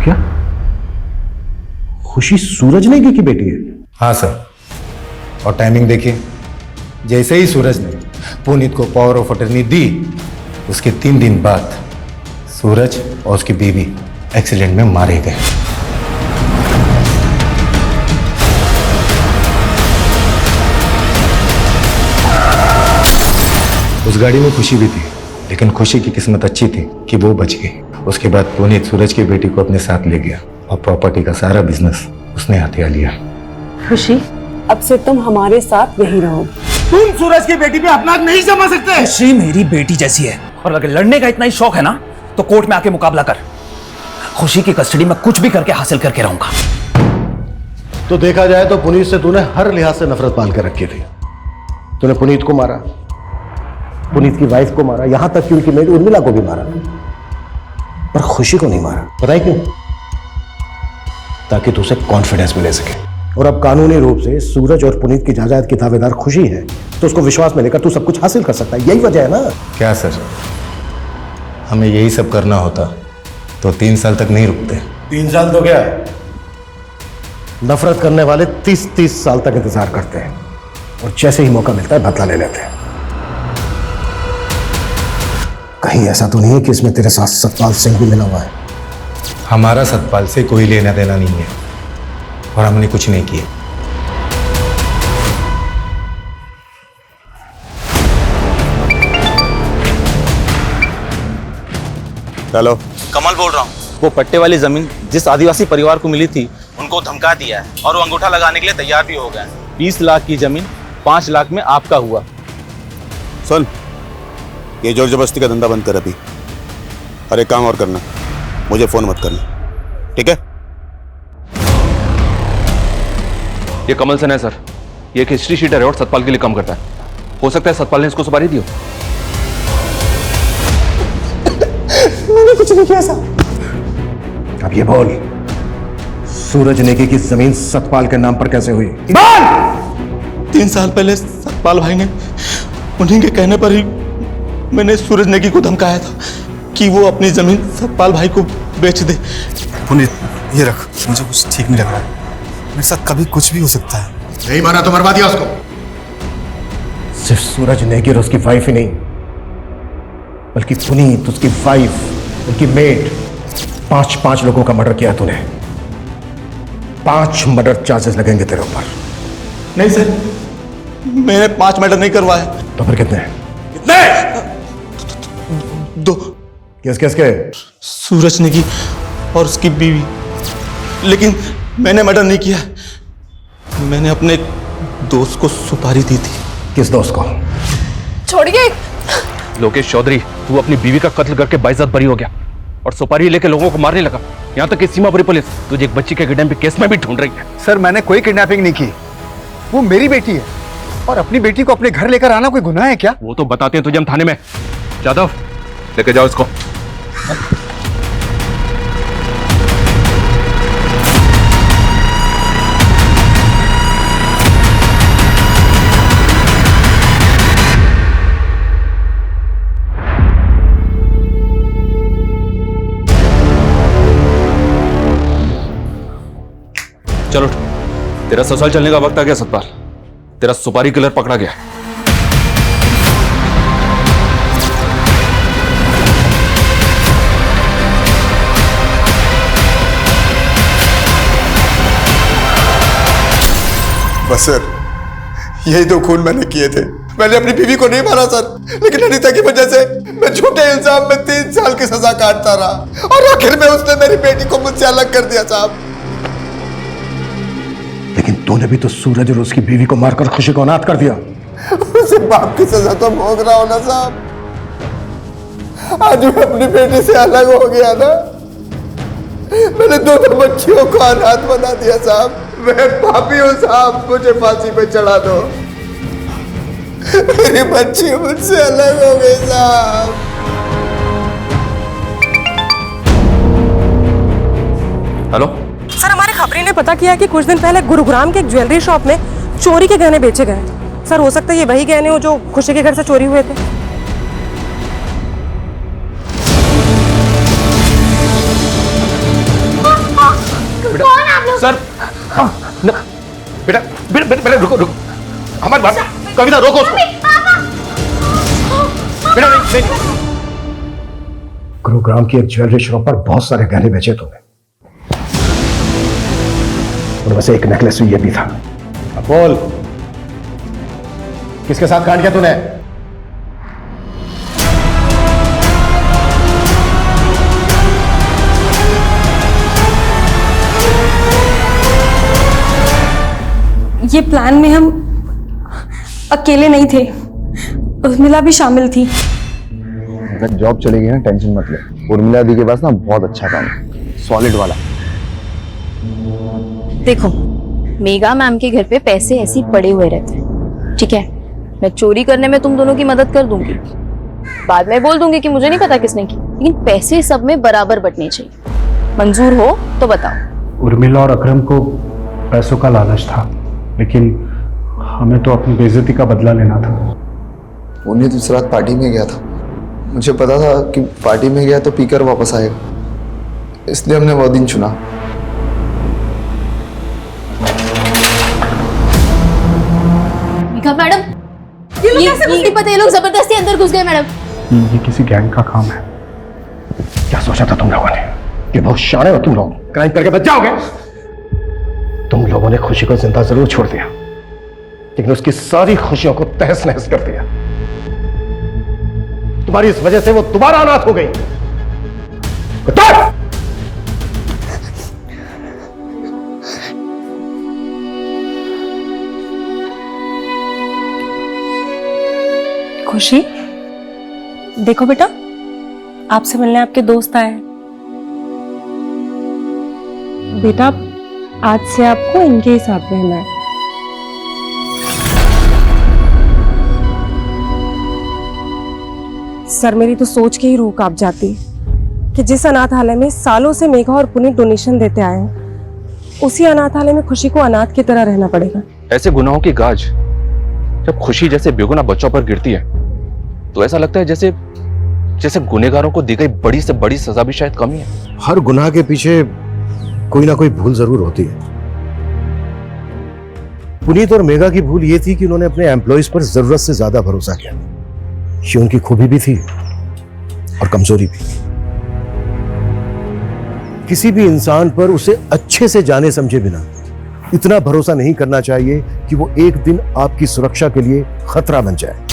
क्या खुशी सूरज नेगी की बेटी है? हाँ सर, और टाइमिंग देखिए, जैसे ही सूरज ने पुनीत को पावर ऑफ अटर्नी दी उसके 3 दिन बाद सूरज और उसकी बीवी एक्सीडेंट में मारे गए। उस गाड़ी में खुशी भी थी, लेकिन खुशी की किस्मत अच्छी थी कि वो बच गई। उसके बाद पुनीत सूरज की बेटी को अपने साथ ले गया और प्रॉपर्टी का सारा बिजनेस उसने हथिया लिया। खुशी, अब से तुम हमारे साथ यहीं रहो। तुम सूरज की बेटी पे अपना हक नहीं जमा सकते। खुशी मेरी बेटी जैसी है, और अगर लड़ने का इतना ही शौक है ना तो कोर्ट में आके मुकाबला कर। खुशी की कस्टडी में कुछ भी करके हासिल करके रहूंगा। तो देखा जाए तो पुनीत से तूने हर लिहाज से नफरत पाल के रखी थी। तूने पुनीत को मारा, पुनीत की वाइफ को मारा, यहां तक कि उनकी मेरी उर्मिला को भी मारा, पर खुशी को नहीं मारा। पता है क्यों? ताकि तुझे कॉन्फिडेंस मिले सके। और अब कानूनी रूप से सूरज और पुनीत की जायदाद की दावेदार खुशी है, तो उसको विश्वास में लेकर तू सब कुछ हासिल कर सकता है। यही वजह है ना? क्या सर, हमें यही सब करना होता तो 3 साल तक नहीं रुकते। 3 साल तो क्या, नफरत करने वाले 30-30 साल तक इंतजार करते हैं। और जैसे ही मौका मिलता है बदला ले लेते हैं। कहीं ऐसा तो नहीं है कि इसमें तेरे साथ सतपाल सिंह भी मिला हुआ है? हमारा सतपाल से कोई लेना देना नहीं है और हमने कुछ नहीं किया। हेलो, कमल बोल रहा हूँ। वो पट्टे वाली जमीन जिस आदिवासी परिवार को मिली थी उनको धमका दिया है और वो अंगूठा लगाने के लिए तैयार भी हो गए हैं। 20 लाख की जमीन 5 लाख में आपका हुआ। सुन, ये जोर जबरदस्ती का धंधा बंद कर अभी, और एक काम और करना, मुझे फोन मत करना, ठीक है? ये कमल सेन है सर, ये एक हिस्ट्री शीटर है और सतपाल के लिए काम करता है। हो सकता है सतपाल ने इसको सुपारी दी हो। मैंने कुछ नहीं किया साहब। अब ये बोल, सूरज नेगी की जमीन सतपाल के नाम पर कैसे हुई? 3 साल पहले सतपाल भाई ने उन्हीं के कहने पर ही मैंने सूरज नेगी को धमकाया था कि वो अपनी जमीन सतपाल भाई को बेच दे। पुनीत, ये रख, मुझे कुछ ठीक नहीं लग रहा है। मेरे साथ कभी कुछ भी हो सकता है। नहीं माना तो मरवा दिया उसको। सिर्फ सूरज नेगी और उसकी वाइफ ही नहीं, बल्कि पुनीत, उसकी वाइफ, उनकी मेड, 5 लोगों का मर्डर किया तूने। 5 मर्डर चार्जेस लगेंगे तेरे ऊपर। नहीं सर, मैंने 5 मर्डर नहीं करवाए। तो फिर कितने? कितने? 2। किसके? सूरज नेगी और उसकी बीवी। लेकिन मैंने मर्डर नहीं किया, मैंने अपने दोस्त को सुपारी दी थी। किस दोस्त को? छोड़िए। लोकेश चौधरी, तू अपनी बीवी का कत्ल करके बाइज्जत बरी हो गया और सुपारी लेके लोगों को मारने लगा। यहाँ तक कि सीमापुरी पुलिस तुझे एक बच्ची के किडनैपिंग केस में भी ढूंढ रही है। सर, मैंने कोई किडनैपिंग नहीं की। वो मेरी बेटी है और अपनी बेटी को अपने घर लेकर आना कोई गुनाह है क्या? वो तो बताते हैं तुझे हम थाने में। जादव, लेके जाओ इसको। चलो, तेरा ससुराल चलने का वक्त आ गया सतपाल। तेरा सुपारी किलर पकड़ा गया। बस सर, यही 2 खून मैंने किए थे। मैंने अपनी बीवी को नहीं मारा सर, लेकिन अनीता की वजह से मैं झूठे इल्जाम में 3 साल की सजा काटता रहा और आखिर में उसने मेरी बेटी को मुझसे अलग कर दिया साहब। लेकिन तूने भी तो सूरज और उसकी बीवी को मारकर खुशी को अनाथ कर दिया। उसे बाप की सजा तो भोग रहा हूं ना साहब। आज मैं अपनी बेटी से अलग हो गया ना, मैंने 2 बच्चियों को अनाथ बना दिया साहब। मैं पापी हूं साहब, मुझे फांसी पे चढ़ा दो। मेरी बच्ची मुझसे अलग हो गई साहब। हेलो सर, हमारे खबरी ने पता किया कि कुछ दिन पहले गुरुग्राम के एक ज्वेलरी शॉप में चोरी के गहने बेचे गए। सर, हो सकता है ये वही गहने हो जो खुशी के घर से चोरी हुए थे। कौन आप लोग? सर, बेटा बेटा बेटा रुको, हमारी बात, कविता रोको उसको। बेटा नहीं। गुरुग्राम की एक ज्वेलरी शॉप पर बहुत सारे गहने बेचे तुमने, और वैसे एक नेकलेस ये भी था। अब बोल, किसके साथ कांड किया तूने? ये प्लान में हम अकेले नहीं थे, उर्मिला भी शामिल थी। अगर जॉब चलेगी ना, टेंशन मत ले। उर्मिला दी के पास ना बहुत अच्छा काम है, सॉलिड वाला। देखो, मेगा मैम के घर पे पैसे ऐसे ही पड़े हुए रहते हैं, ठीक है? मैं चोरी करने में तुम दोनों की मदद कर दूंगी, बाद में बोल दूंगी कि मुझे नहीं पता किसने की, लेकिन पैसे सब में बराबर बंटने चाहिए। मंजूर हो तो बताओ। उर्मिला और अकरम को पैसों का लालच था, लेकिन हमें तो अपनी बेइज्जती का बदला लेना था। उन्हें तो इस रात पार्टी में गया था, मुझे पता था कि पार्टी में गया तो पीकर वापस आएगा, इसलिए हमने वो दिन चुना। मेघा मैडम ये नहीं पता, ये लोग जबरदस्ती अंदर घुस गए मैडम। ये किसी गैंग का काम है। क्या सोचा था तुम लोगों ने कि बहुत शाणे हो तुम लोग, क्राइम करके बच जाओगे? तुम लोगों ने खुशी को जिंदा जरूर छोड़ दिया, लेकिन उसकी सारी खुशियों को तहस नहस कर दिया। तुम्हारी इस वजह से वो दोबारा अनाथ हो गई। खुशी, देखो बेटा, आपसे मिलने आपके दोस्त आए हैं। बेटा, आज से आपको इनके ही साथ रहना है। सर, मेरी तो सोच के ही रूह कांप जाती कि जिस अनाथालय में सालों से मेघा और पुनीत डोनेशन देते आए हैं, उसी अनाथालय में खुशी को अनाथ की तरह रहना पड़ेगा। ऐसे गुनाहों की गाज जब खुशी जैसे बेगुनाह बच्चों पर गिरती है तो ऐसा लगता है जैसे जैसे गुनहगारों को दी गई बड़ी से बड़ी सजा भी शायद कम ही है। हर गुनाह के पीछे कोई ना कोई भूल जरूर होती है। पुनीत और मेघा की भूल ये थी कि उन्होंने अपने एम्प्लॉइज पर जरूरत से ज्यादा भरोसा किया। ये उनकी खूबी भी थी और कमजोरी भी। किसी भी इंसान पर उसे अच्छे से जाने समझे बिना इतना भरोसा नहीं करना चाहिए कि वो एक दिन आपकी सुरक्षा के लिए खतरा बन जाए।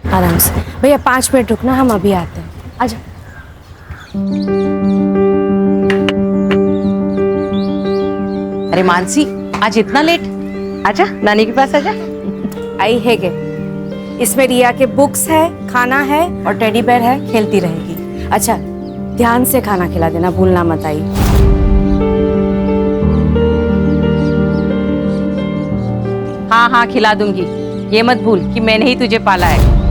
आराम से भैया, 5 मिनट रुकना, हम अभी आते हैं। आजा। अरे मानसी, आज इतना लेट? आजा, नानी के पास आजा। आई है के इसमें रिया के बुक्स है, खाना है और टेडी बेयर है, खेलती रहेगी। अच्छा, ध्यान से खाना खिला देना, भूलना मत। आई हाँ हाँ, खिला दूंगी। ये मत भूल कि मैंने ही तुझे पाला है।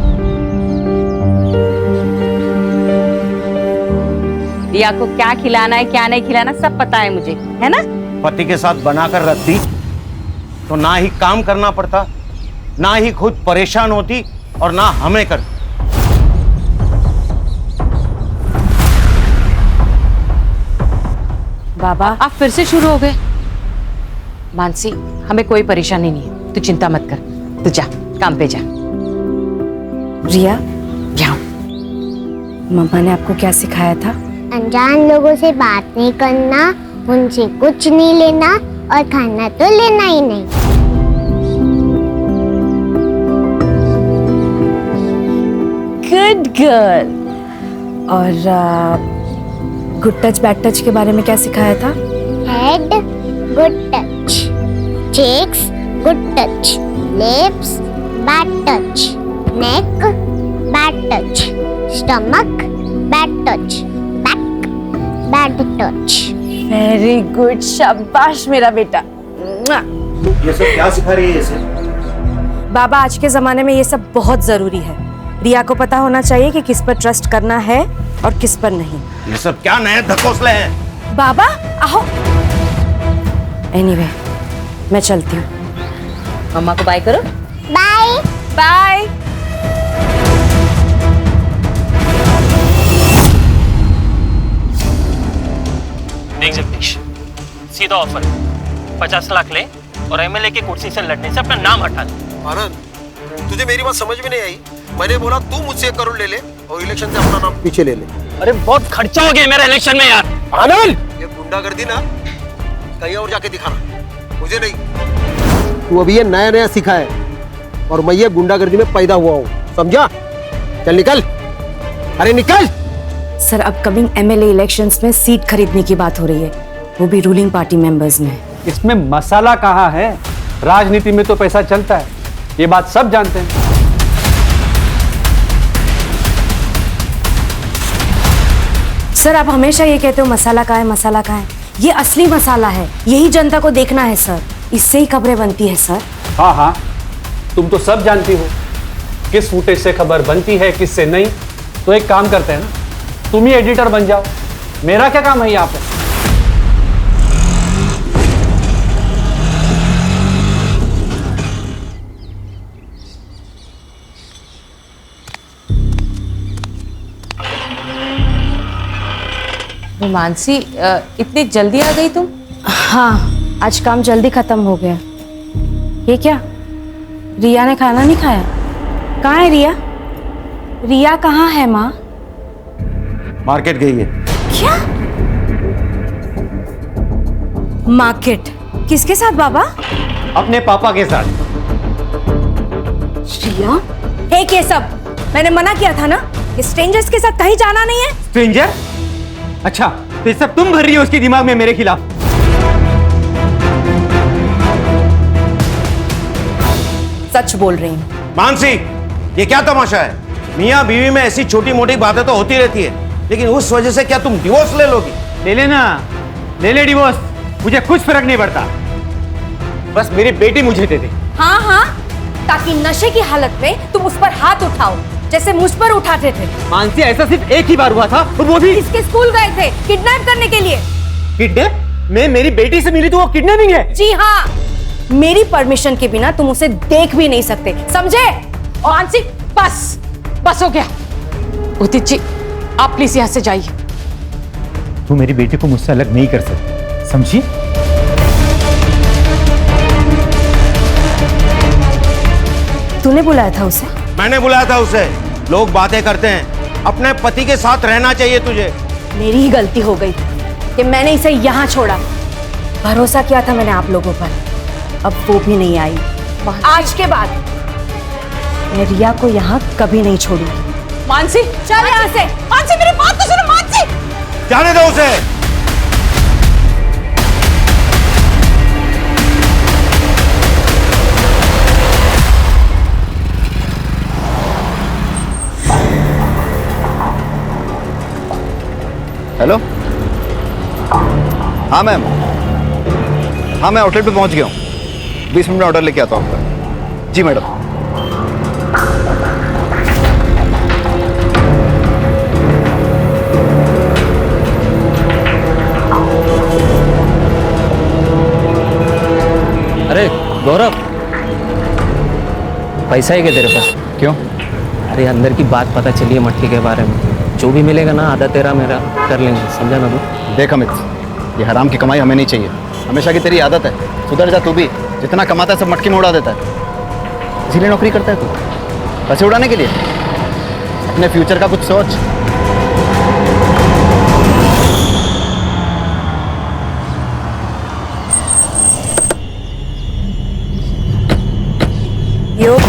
रिया को क्या खिलाना है क्या नहीं खिलाना सब पता है मुझे, है ना? पति के साथ बनाकर रखती तो ना ही काम करना पड़ता, ना ही खुद परेशान होती और ना हमें कर। बाबा, आप फिर से शुरू हो गए। मानसी, हमें कोई परेशानी नहीं है, तू चिंता मत कर। तू जा, काम पे जा। रिया, जाओ। मम्मा ने आपको क्या सिखाया था? अनजान लोगों से बात नहीं करना, उनसे कुछ नहीं लेना और खाना तो लेना ही नहीं। Good girl. और गुड टच बैड टच के बारे में क्या सिखाया था? Head good touch, cheeks good touch, lips bad touch, neck bad touch, stomach bad touch, back bad touch. Very good, शाबाश मेरा बेटा। ये सब क्या सिखा रही है इसे? बाबा, आज के जमाने में ये सब बहुत जरूरी है। रिया को पता होना चाहिए कि किस पर ट्रस्ट करना है और किस पर नहीं। ये सब क्या नए धकोसले हैं? बाबा आओ। एनीवे, मैं चलती हूँ। मम्मा को बाय करो। Bye bye. देख जगदीश, सीधा ऑफर, 50 लाख ले और एमएलए की कुर्सी से लड़ने से अपना नाम हटा ले। आनंद, तुझे मेरी बात समझ में नहीं आई? मैंने बोला तू मुझसे 1 करोड़ ले ले और इलेक्शन से अपना नाम पीछे ले ले। अरे बहुत खर्चा हो गया मेरा इलेक्शन में यार। आनंद, ये गुंडागर्दी ना कहीं और जाके दिखाना, मुझे नहीं। तू अभी ये नया नया सीखा है और मैं ये गुंडागर्दी में पैदा हुआ हूँ, समझा? चल निकल, अरे निकल। सर, अपकमिंग एमएलए इलेक्शंस में सीट खरीदने की बात हो रही है, वो भी रूलिंग पार्टी मेंबर्स में। इसमें मसाला कहाँ है? राजनीति में तो पैसा चलता है, ये बात सब जानते हैं। सर, आप हमेशा ये कहते हो मसाला कहाँ है, मसाला कहाँ है। ये असली मसाला है, यही जनता को देखना है सर, इससे ही खबरें बनती है सर। हाँ हाँ, तुम तो सब जानती हो किस फुटेज से खबर बनती है किससे नहीं। तो एक काम करते हैं ना, तुम ही एडिटर बन जाओ, मेरा क्या काम है यहाँ पे? मानसी, इतनी जल्दी आ गई तुम? हाँ, आज काम जल्दी खत्म हो गया। ये क्या, रिया ने खाना नहीं खाया? कहाँ है रिया? रिया कहाँ है माँ? मार्केट गई है। क्या? मार्केट? किसके साथ बाबा? अपने पापा के साथ। रिया, हे ये सब मैंने मना किया था ना कि स्ट्रेंजर्स के साथ कहीं जाना नहीं है। स्ट्रेंजर? अच्छा, तो ये सब तुम भर रही हो उसके दिमाग में मेरे खिलाफ। सच बोल रही हूँ। मानसी, ये क्या तमाशा है? मियाँ बीवी में ऐसी छोटी मोटी बातें तो होती रहती है, लेकिन उस वजह से क्या तुम डिवोर्स ले लोगी? ले लेना, ले ले डिवोर्स, मुझे कुछ फर्क नहीं पड़ता। बस मेरी बेटी मुझे दे दे। हाँ हाँ, ताकि नशे की हालत में तुम उस पर हाथ उठाओ जैसे मुझ पर उठाते थे। मानसी, ऐसा सिर्फ एक ही बार हुआ था, और वो भी इसके स्कूल गए थे किडनैप करने के लिए। किडनैप? मैं मेरी बेटी से मिली तो वो किडनैपिंग है? जी हाँ, मेरी परमिशन के बिना तुम उसे देख भी नहीं सकते, समझे? मानसी, बस बस हो गया। उदित जी, आप प्लीज यहाँ से जाइए। तू मेरी बेटी को मुझसे अलग नहीं कर सकती, समझी? तूने बुलाया था उसे? मैंने बुलाया था उसे। लोग बातें करते हैं, अपने पति के साथ रहना चाहिए तुझे। मेरी ही गलती हो गई कि मैंने इसे यहाँ छोड़ा। भरोसा किया था मैंने आप लोगों पर, अब वो भी नहीं आई। आज के बाद मैं रिया को यहाँ कभी नहीं छोड़ूंगी। मानसी, चल यहाँ से। मानसी, मेरी बात तो सुनो। मानसी, जाने दो उसे। हेलो, हाँ मैम, हाँ मैं आउटलेट पे पहुंच गया हूँ। 20 मिनट में ऑर्डर लेके आता हूँ आपका। जी मैडम। अरे गौरव, पैसा है क्या तेरे पास? क्यों? अरे अंदर की बात पता चली है मटके के बारे में। जो भी मिलेगा ना, आधा तेरा मेरा कर लेंगे, समझा ना तू? देख अमित, ये हराम की कमाई हमें नहीं चाहिए। हमेशा की तेरी आदत है, सुधर जा तू भी। जितना कमाता है सब मटके में उड़ा देता है। इसीलिए नौकरी करता है तू, पैसे उड़ाने के लिए। अपने फ्यूचर का कुछ सोच।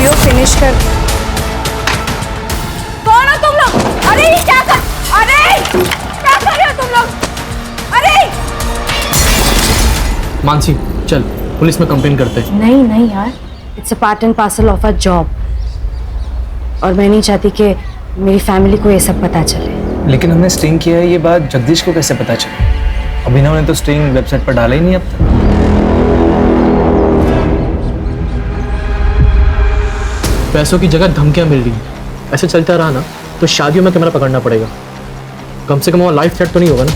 यो फिनिश कर। कौन हो तुम लोग? अरे ये क्या कर रहे हो तुम लोग? अरे मानसी, चल पुलिस में कंप्लेन करते हैं। नहीं नहीं यार, it's a part and parcel of a job, और मैं नहीं चाहती कि मेरी फैमिली को ये सब पता चले। लेकिन हमने स्ट्रिंग किया है, ये बात जगदीश को कैसे पता चला? अभिनव ने तो स्ट्रिंग वेबसाइट पर डाला ही नहीं अब तक। पैसों की जगह धमकियां मिल रही हैं। ऐसे चलता रहा ना तो शादियों में कैमरा पकड़ना पड़ेगा। कम से कम वो लाइफ थ्रेट तो नहीं होगा ना?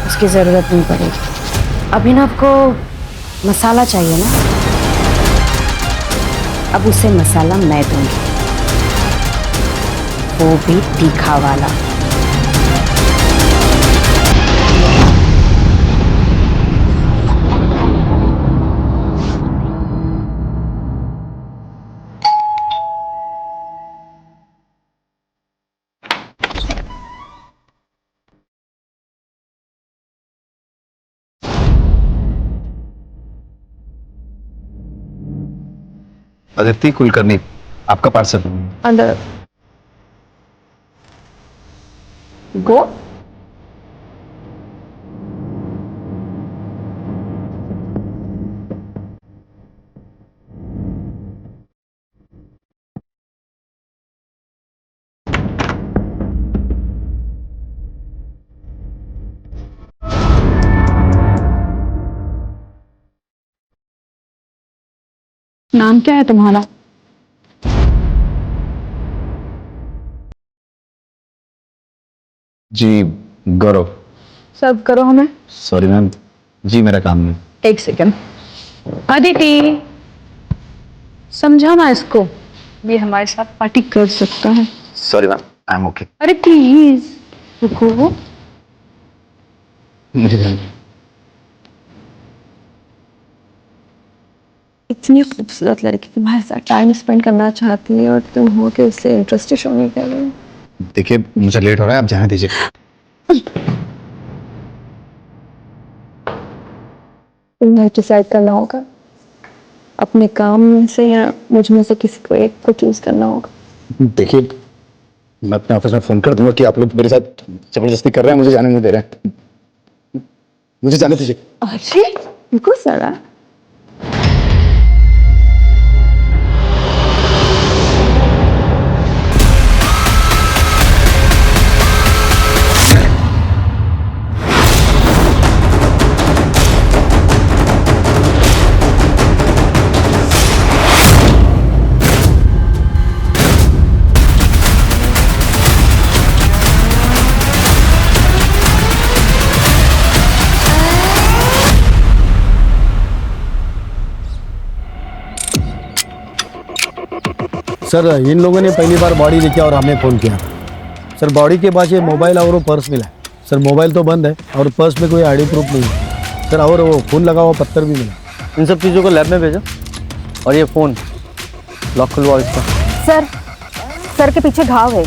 उसकी जरूरत नहीं पड़ेगी। अभिनव को मसाला चाहिए ना, अब उसे मसाला मैं दूंगी, वो भी तीखा वाला। अदिति कुलकर्णी, आपका पार्सल। अंदर गो। नाम क्या है तुम्हारा? जी गौरव। सर्व करो हमें। सॉरी मैम, जी मेरा काम में। एक सेकंड। अदिति, समझाना इसको, ये हमारे साथ पार्टी कर सकता है। Sorry ma'am, I am okay. अरे प्लीज रुको। मुझे जाना। इतनी खूबसूरत लड़की तुम्हारे साथ टाइम स्पेंड करना चाहती है और तुम हो के उससे इंटरेस्ट शो नहीं कर रहे हो। देखिए मुझे लेट हो रहा है, आप जाने दीजिए। तुम्हें डिसाइड करना होगा अपने काम में से या मुझ में से किसी को एक को चूज करना होगा। देखिए मैं अपने ऑफिस में फोन कर दूंगा कि आप लोग मेरे साथ जबरदस्ती कर रहे हैं, मुझे जाने नहीं दे रहे हैं। मुझे जाने दीजिए। अरे रुको जरा। सर इन लोगों ने पहली बार बॉडी लेके और हमें फ़ोन किया था। सर बॉडी के बाद ये मोबाइल और वो पर्स मिला। सर मोबाइल तो बंद है और पर्स में कोई आईडी प्रूफ नहीं है सर, और वो फ़ोन लगा हुआ पत्थर भी मिला। इन सब चीज़ों को लैब में भेजो और ये फ़ोन लॉक खुलवाओ इसका। सर के पीछे घाव है,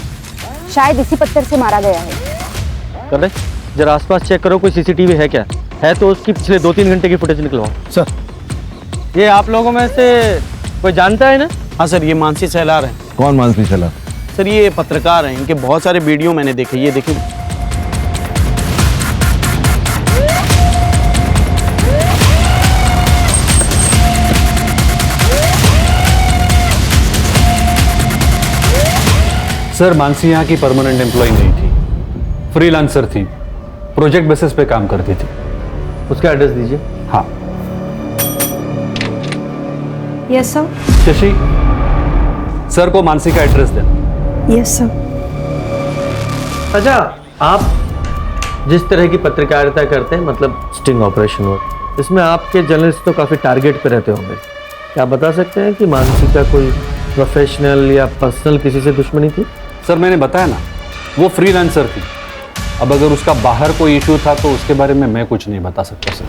शायद इसी पत्थर से मारा गया है। कर रहे जरा आसपास चेक करो, कोई सीसीटीवी है क्या? है तो उसकी पिछले 2-3 घंटे की फुटेज निकलवाओ। सर ये आप लोगों में से कोई जानता है ना? हाँ सर, ये मानसी सहलार हैं। कौन मानसी सहलार? सर ये पत्रकार हैं, इनके बहुत सारे वीडियो मैंने देखे। ये देखिए। सर मानसी यहाँ की परमानेंट एम्प्लॉय नहीं थी, फ्रीलांसर थी, प्रोजेक्ट बेसिस पे काम करती थी। उसका एड्रेस दीजिए। हाँ। Yes sir. शशि, सर को मानसी का एड्रेस देना। Yes sir. अच्छा, आप जिस तरह की पत्रकारिता करते हैं, मतलब स्टिंग ऑपरेशन वर्क, इसमें आपके जर्नलिस्ट तो काफ़ी टारगेट पे रहते होंगे। क्या आप बता सकते हैं कि मानसी का कोई प्रोफेशनल या पर्सनल किसी से दुश्मनी थी? सर मैंने बताया ना, वो फ्रीलांसर थी। अब अगर उसका बाहर कोई इशू था तो उसके बारे में मैं कुछ नहीं बता सकता सर।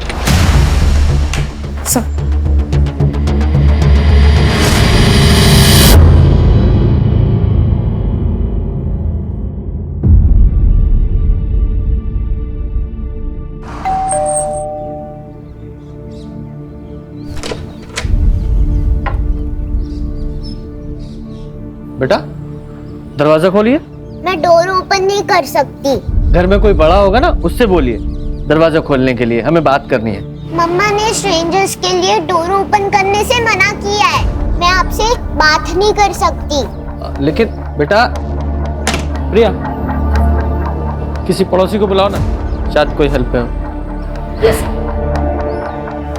बेटा दरवाजा खोलिए। मैं डोर ओपन नहीं कर सकती। घर में कोई बड़ा होगा ना, उससे बोलिए दरवाजा खोलने के लिए, हमें बात करनी है। मम्मा ने स्ट्रेंजर्स के लिए डोर ओपन करने से मना किया है। मैं आपसे बात नहीं कर सकती। लेकिन बेटा, प्रिया किसी पड़ोसी को बुलाओ ना, शायद कोई हेल्प हो।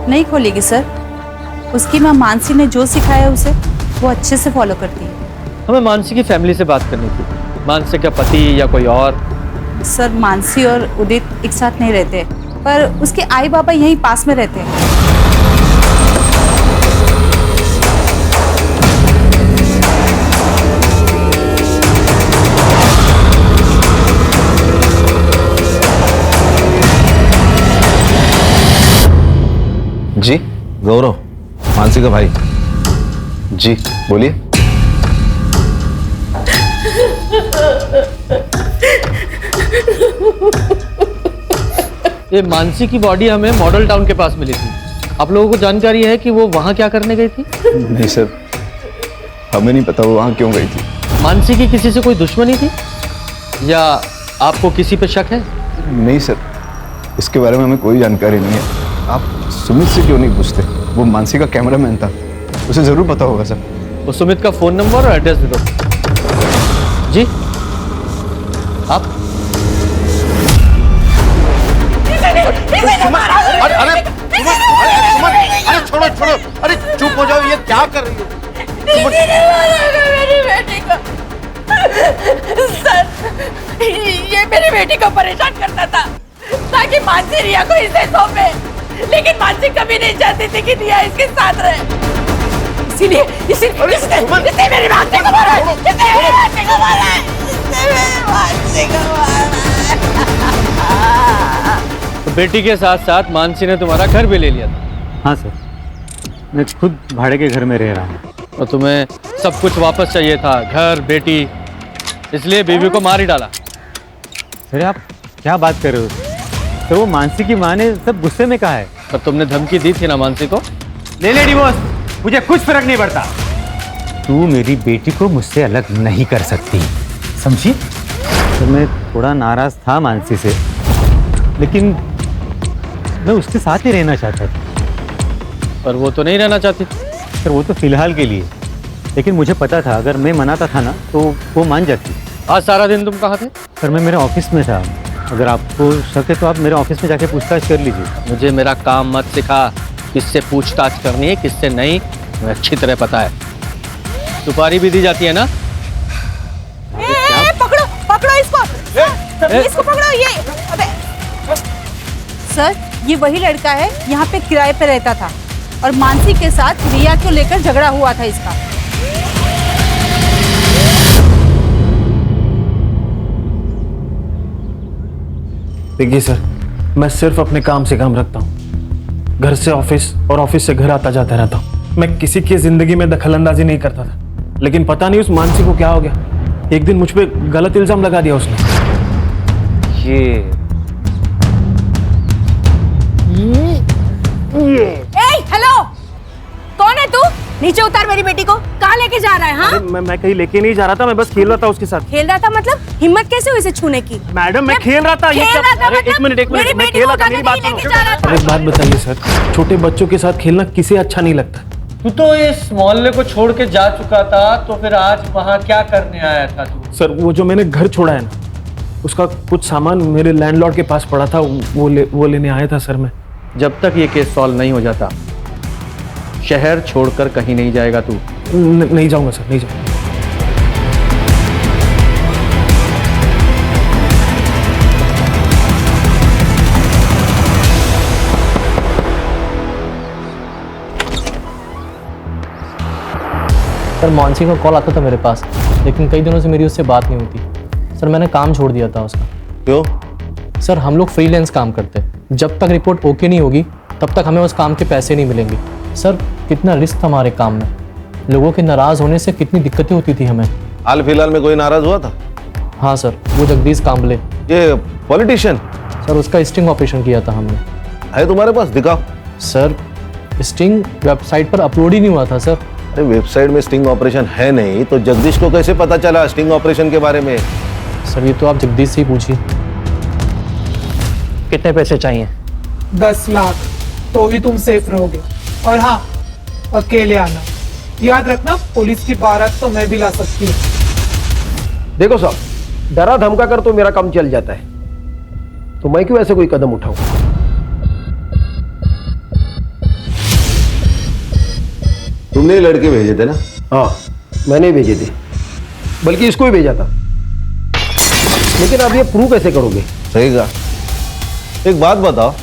नहीं खोलेगी सर, उसकी माँ मानसी ने जो सिखाया उसे वो अच्छे से फॉलो करती है। हमें मानसी की फैमिली से बात करनी थी, मानसी का पति या कोई और। सर मानसी और उदित एक साथ नहीं रहते, पर उसके आई बाबा यहीं पास में रहते हैं। जी गौरव, मानसी का भाई। जी बोलिए। ये मानसी की बॉडी हमें मॉडल टाउन के पास मिली थी। आप लोगों को जानकारी है कि वो वहाँ क्या करने गई थी? नहीं सर, हमें नहीं पता वो वहाँ क्यों गई थी। मानसी की किसी से कोई दुश्मनी थी या आपको किसी पे शक है? नहीं सर, इसके बारे में हमें कोई जानकारी नहीं है। आप सुमित से क्यों नहीं पूछते? वो मानसी का कैमरामैन था, उसे जरूर पता होगा सर। वो सुमित का फोन नंबर और एड्रेस दे दो। जी आप? अरे छोड़ो छोड़ो, अरे चुप हो जाओ, ये क्या कर रही हो? मेरी बेटी को सर, ये मेरी बेटी को परेशान करता था ताकि मानसी रिया को इसे सौंपे, लेकिन मानसी कभी नहीं चाहती थी कि रिया इसके साथ रहे। इसीलिए इसने मेरी मानसी को मारा है, इसने मेरी मानसी को मारा है, इसने मेरी मानसी को मारा है। तो बेटी के साथ साथ मानसी ने तुम्हारा घर भी ले लिया था? हाँ सर, मैं खुद भाड़े के घर में रह रहा हूँ। और तुम्हें सब कुछ वापस चाहिए था, घर, बेटी, इसलिए बीवी को मार ही डाला। सर आप क्या बात कर रहे हो? सर वो मानसी की माँ ने सब गुस्से में कहा है। पर तुमने धमकी दी थी ना मानसी को? ले डिवोर्स, मुझे कुछ फर्क नहीं पड़ता। तू मेरी बेटी को मुझसे अलग नहीं कर सकती, समझी? तो मैं थोड़ा नाराज था मानसी से, लेकिन मैं उसके साथ ही रहना चाहता था। पर वो तो नहीं रहना चाहती। सर वो तो फिलहाल के लिए, लेकिन मुझे पता था अगर मैं मनाता था ना तो वो मान जाती। आज सारा दिन तुम कहाँ थे? सर मैं मेरे ऑफिस में था। अगर आपको शक है तो आप मेरे ऑफिस में जाके पूछताछ कर लीजिए। मुझे मेरा काम मत सिखा, किससे पूछताछ करनी है किससे नहीं, मुझे अच्छी तरह पता है। सुपारी भी दी जाती है ना? पकड़ो पकड़ो इसको, इसको पकड़ो। ये अबे सर, ये वही लड़का है, यहाँ पे किराए पे रहता था और मानसी के साथ रिया को लेकर झगड़ा हुआ था इसका। देखिए सर, मैं सिर्फ अपने काम से काम रखता हूँ। घर से ऑफिस और ऑफिस से घर आता जाता रहता हूँ। मैं किसी की जिंदगी में दखलंदाजी नहीं करता था, लेकिन पता नहीं उस मानसी को क्या हो गया। एक दिन मुझ पे गलत इल्जाम लगा दिया उसने। हेलो, कौन है तू? नीचे उतार मेरी बेटी को। कहाँ लेके जा रहा है? हाँ, मैं कहीं लेके नहीं जा रहा था, मैं बस खेल रहा था उसके साथ। खेल रहा था मतलब? हिम्मत कैसे हुई इसे छूने की? मैडम मैं खेल रहा था। एक मिनट मैं खेल रहा था, मेरी बात सुनो। एक बात बताइए सर, छोटे बच्चों के साथ खेलना किसे अच्छा नहीं लगता? तू तो इस मोहल्ले को छोड़ के जा चुका था, तो फिर आज वहाँ क्या करने आया था तू? सर वो जो मैंने घर छोड़ा है ना, उसका कुछ सामान मेरे लैंडलॉर्ड के पास पड़ा था, वो लेने आया था सर मैं। जब तक ये केस सॉल्व नहीं हो जाता शहर छोड़कर कहीं नहीं जाएगा तू? नहीं जाऊंगा सर, नहीं जाऊंगा। सर मानसी का कॉल आता था मेरे पास, लेकिन कई दिनों से मेरी उससे बात नहीं होती। सर मैंने काम छोड़ दिया था उसका। क्यों? सर हम लोग फ्रीलांस काम करते हैं, जब तक रिपोर्ट ओके नहीं होगी तब तक हमें उस काम के पैसे नहीं मिलेंगे। सर कितना रिस्क था हमारे काम में, लोगों के नाराज होने से कितनी दिक्कतें होती थी हमें। हाल फिलहाल में कोई नाराज हुआ था? हाँ सर, वो जगदीश कांबले, ये पॉलिटिशियन। सर उसका स्टिंग ऑपरेशन किया था हमने। है तुम्हारे पास? दिखाओ। सर स्टिंग वेबसाइट पर अपलोड ही नहीं हुआ था सर। अरे वेबसाइट में स्टिंग ऑपरेशन है नहीं तो जगदीश को कैसे पता चला स्टिंग ऑपरेशन के बारे में? सर ये तो आप जगदीश से ही पूछिए। कितने पैसे चाहिए? 10 लाख, तो भी तुम सेफ रहोगे। और हाँ, अकेले आना। याद रखना, पुलिस की बारात तो मैं भी ला सकती हूँ। देखो साहब, डरा धमका कर तो मेरा काम चल जाता है, तो मैं क्यों ऐसे कोई कदम उठाऊं? तुमने ही लड़के भेजे थे ना? हाँ मैंने ही भेजे थे, बल्कि इसको ही भेजा था। लेकिन अब ये प्रूव कैसे करोगे? सही कहा। एक बात बताओ,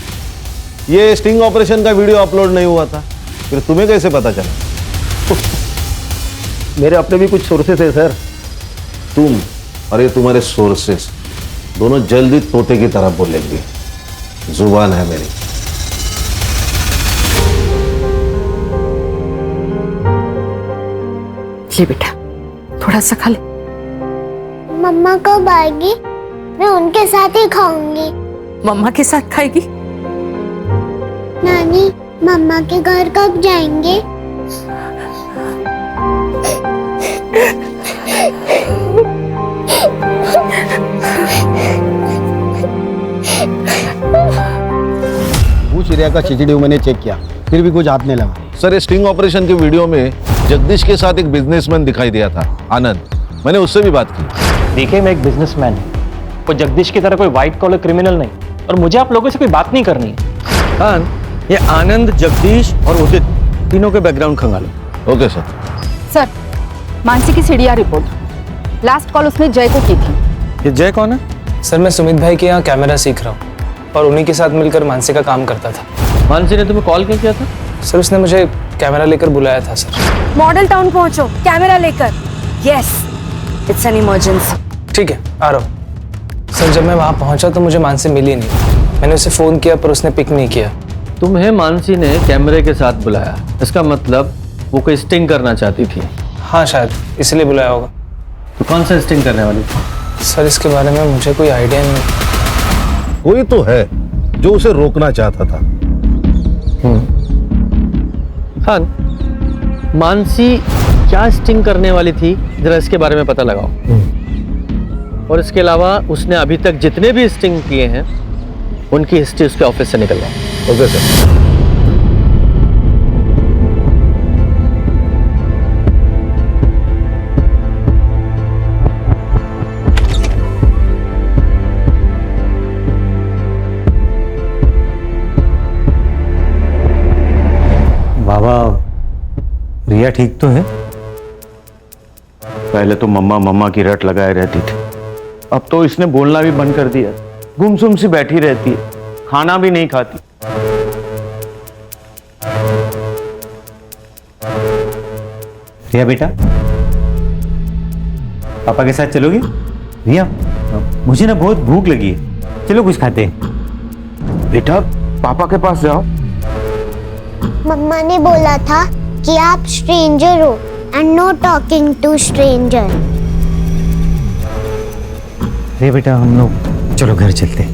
ये स्टिंग ऑपरेशन का वीडियो अपलोड नहीं हुआ था, फिर तुम्हें कैसे पता चला? मेरे अपने भी कुछ सोर्सेस है सर। तुम और ये तुम्हारे सोर्सेस दोनों जल्दी तोते की तरह बोलेंगे। जुबान है मेरी। ले बेटा, थोड़ा सा खा ले। मम्मा कब आएगी? मैं उनके साथ ही खाऊंगी। मम्मा के साथ खाएगी? नानी, मम्मा के घर कब जाएंगे? पूछ रिया का खिचड़ी मैंने चेक किया, फिर भी कुछ हाथ नहीं लगा। सर ये स्टिंग ऑपरेशन के वीडियो में जगदीश के साथ एक बिजनेसमैन दिखाई दिया था, आनंद। मैंने उससे भी बात की। देखिए मैं एक बिजनेसमैन हूँ, वो जगदीश की तरह कोई व्हाइट कॉलर क्रिमिनल नहीं, और मुझे आप लोगों से कोई बात नहीं करनी है। खान, ये आनंद, जगदीश और उदित तीनों के बैकग्राउंड खंगालो। Okay sir. सर, मानसी की सीडीआर रिपोर्ट, लास्ट कॉल उसने जय को की थी। ये जय कौन है? सर मैं सुमित भाई के यहाँ कैमरा सीख रहा हूँ और उन्हीं के साथ मिलकर मानसी का काम करता था। मानसी ने तुम्हें कॉल क्यों किया था? सर उसने मुझे कैमरा लेकर बुलाया था सर। मॉडल टाउन पहुंचो कैमरा लेकर। Yes, it's an emergency. ठीक है, आ रहा हूँ। सर जब मैं वहाँ पहुँचा तो मुझे मानसी मिली नहीं। मैंने उसे फ़ोन किया पर उसने पिक नहीं किया। तुम्हें मानसी ने कैमरे के साथ बुलाया, इसका मतलब वो कोई स्टिंग करना चाहती थी। हाँ शायद इसलिए बुलाया होगा। तो कौन सा स्टिंग करने वाली थी? सर इसके बारे में मुझे कोई आइडिया नहीं। कोई तो है जो उसे रोकना चाहता था। हाँ, मानसी क्या स्टिंग करने वाली थी जरा इसके बारे में पता लगाओ। और इसके अलावा उसने अभी तक जितने भी स्टिंग किए हैं उनकी हिस्ट्री उसके ऑफिस से निकलवाओ। Okay sir. बाबा, रिया ठीक तो है? पहले तो मम्मा मम्मा की रट लगाए रहती थी, अब तो इसने बोलना भी बंद कर दिया। गुमसुम सी बैठी रहती है, खाना भी नहीं खाती। रिया बेटा, पापा के साथ चलोगी? रिया, मुझे ना बहुत भूख लगी है, चलो कुछ खाते हैं। बेटा पापा के पास जाओ। मम्मा ने बोला था कि आप स्ट्रेंजर हो and no talking to stranger. Riya बेटा, हम लोग चलो घर चलते हैं।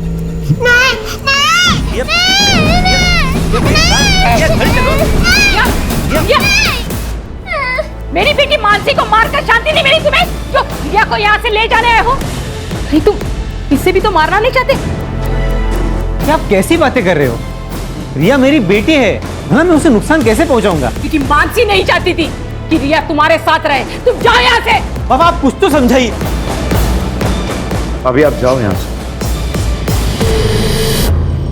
मेरी बेटी मानसी को मारकर शांति नहीं मिली तुम्हें, जो रिया को यहाँ से ले जाने आए हो? अरे तुम इससे भी तो मारना नहीं चाहते? क्या आप कैसी बातें कर रहे हो? रिया मेरी बेटी है, हाँ मैं उसे नुकसान कैसे पहुंचाऊंगा? क्योंकि मानसी नहीं चाहती थी कि रिया तुम्हारे साथ रहे। तुम जाओ यहाँ से। पापा आप कुछ तो समझाइए। अभी आप जाओ यहाँ से।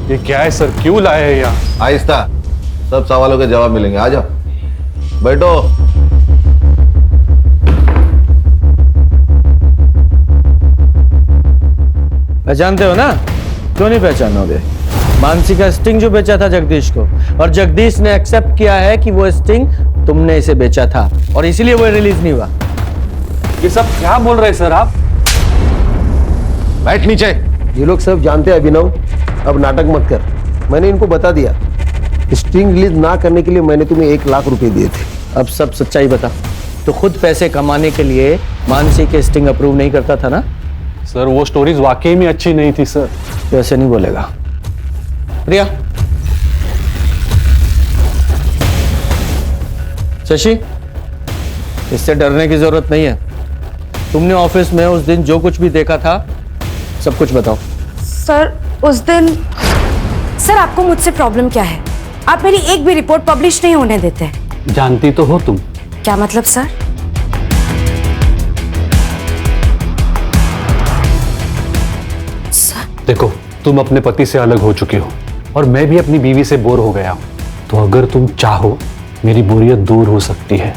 ये क्या है सर, क्यों लाए हैं यहाँ? आहिस्ता, सब सवालों के जवाब मिलेंगे। आ जाओ, बैठो। पहचानते हो ना? क्यों नहीं पहचानोगे? मानसी का स्टिंग जो बेचा था जगदीश को, और जगदीश ने एक्सेप्ट किया है कि वो स्टिंग तुमने इसे बेचा था और इसीलिए वो रिलीज नहीं हुआ। ये सब क्या बोल रहे हैं सर आप? बैठ नीचे। ये लोग सब जानते हैं अभिनव, अब नाटक मत कर। मैंने इनको बता दिया, स्ट्रिंग रिलीज ना करने के लिए मैंने तुम्हें 1 लाख रुपए दिए थे। अब सब सच्चाई बता। तो खुद पैसे कमाने के लिए मानसी के स्टिंग अप्रूव नहीं करता था ना? सर वो स्टोरीज वाकई में अच्छी नहीं थी सर। तो ऐसे नहीं बोलेगा। रिया, शशि, इससे डरने की जरूरत नहीं है। तुमने ऑफिस में उस दिन जो कुछ भी देखा था सब कुछ बताओ। सर उस दिन, सर आपको मुझसे प्रॉब्लम क्या है? आप मेरी एक भी रिपोर्ट पब्लिश नहीं होने देते। जानती तो हो तुम। क्या मतलब सर? देखो, तुम अपने पति से अलग हो चुके हो और मैं भी अपनी बीवी से बोर हो गया हूं। तो अगर तुम चाहो मेरी बोरियत दूर हो सकती है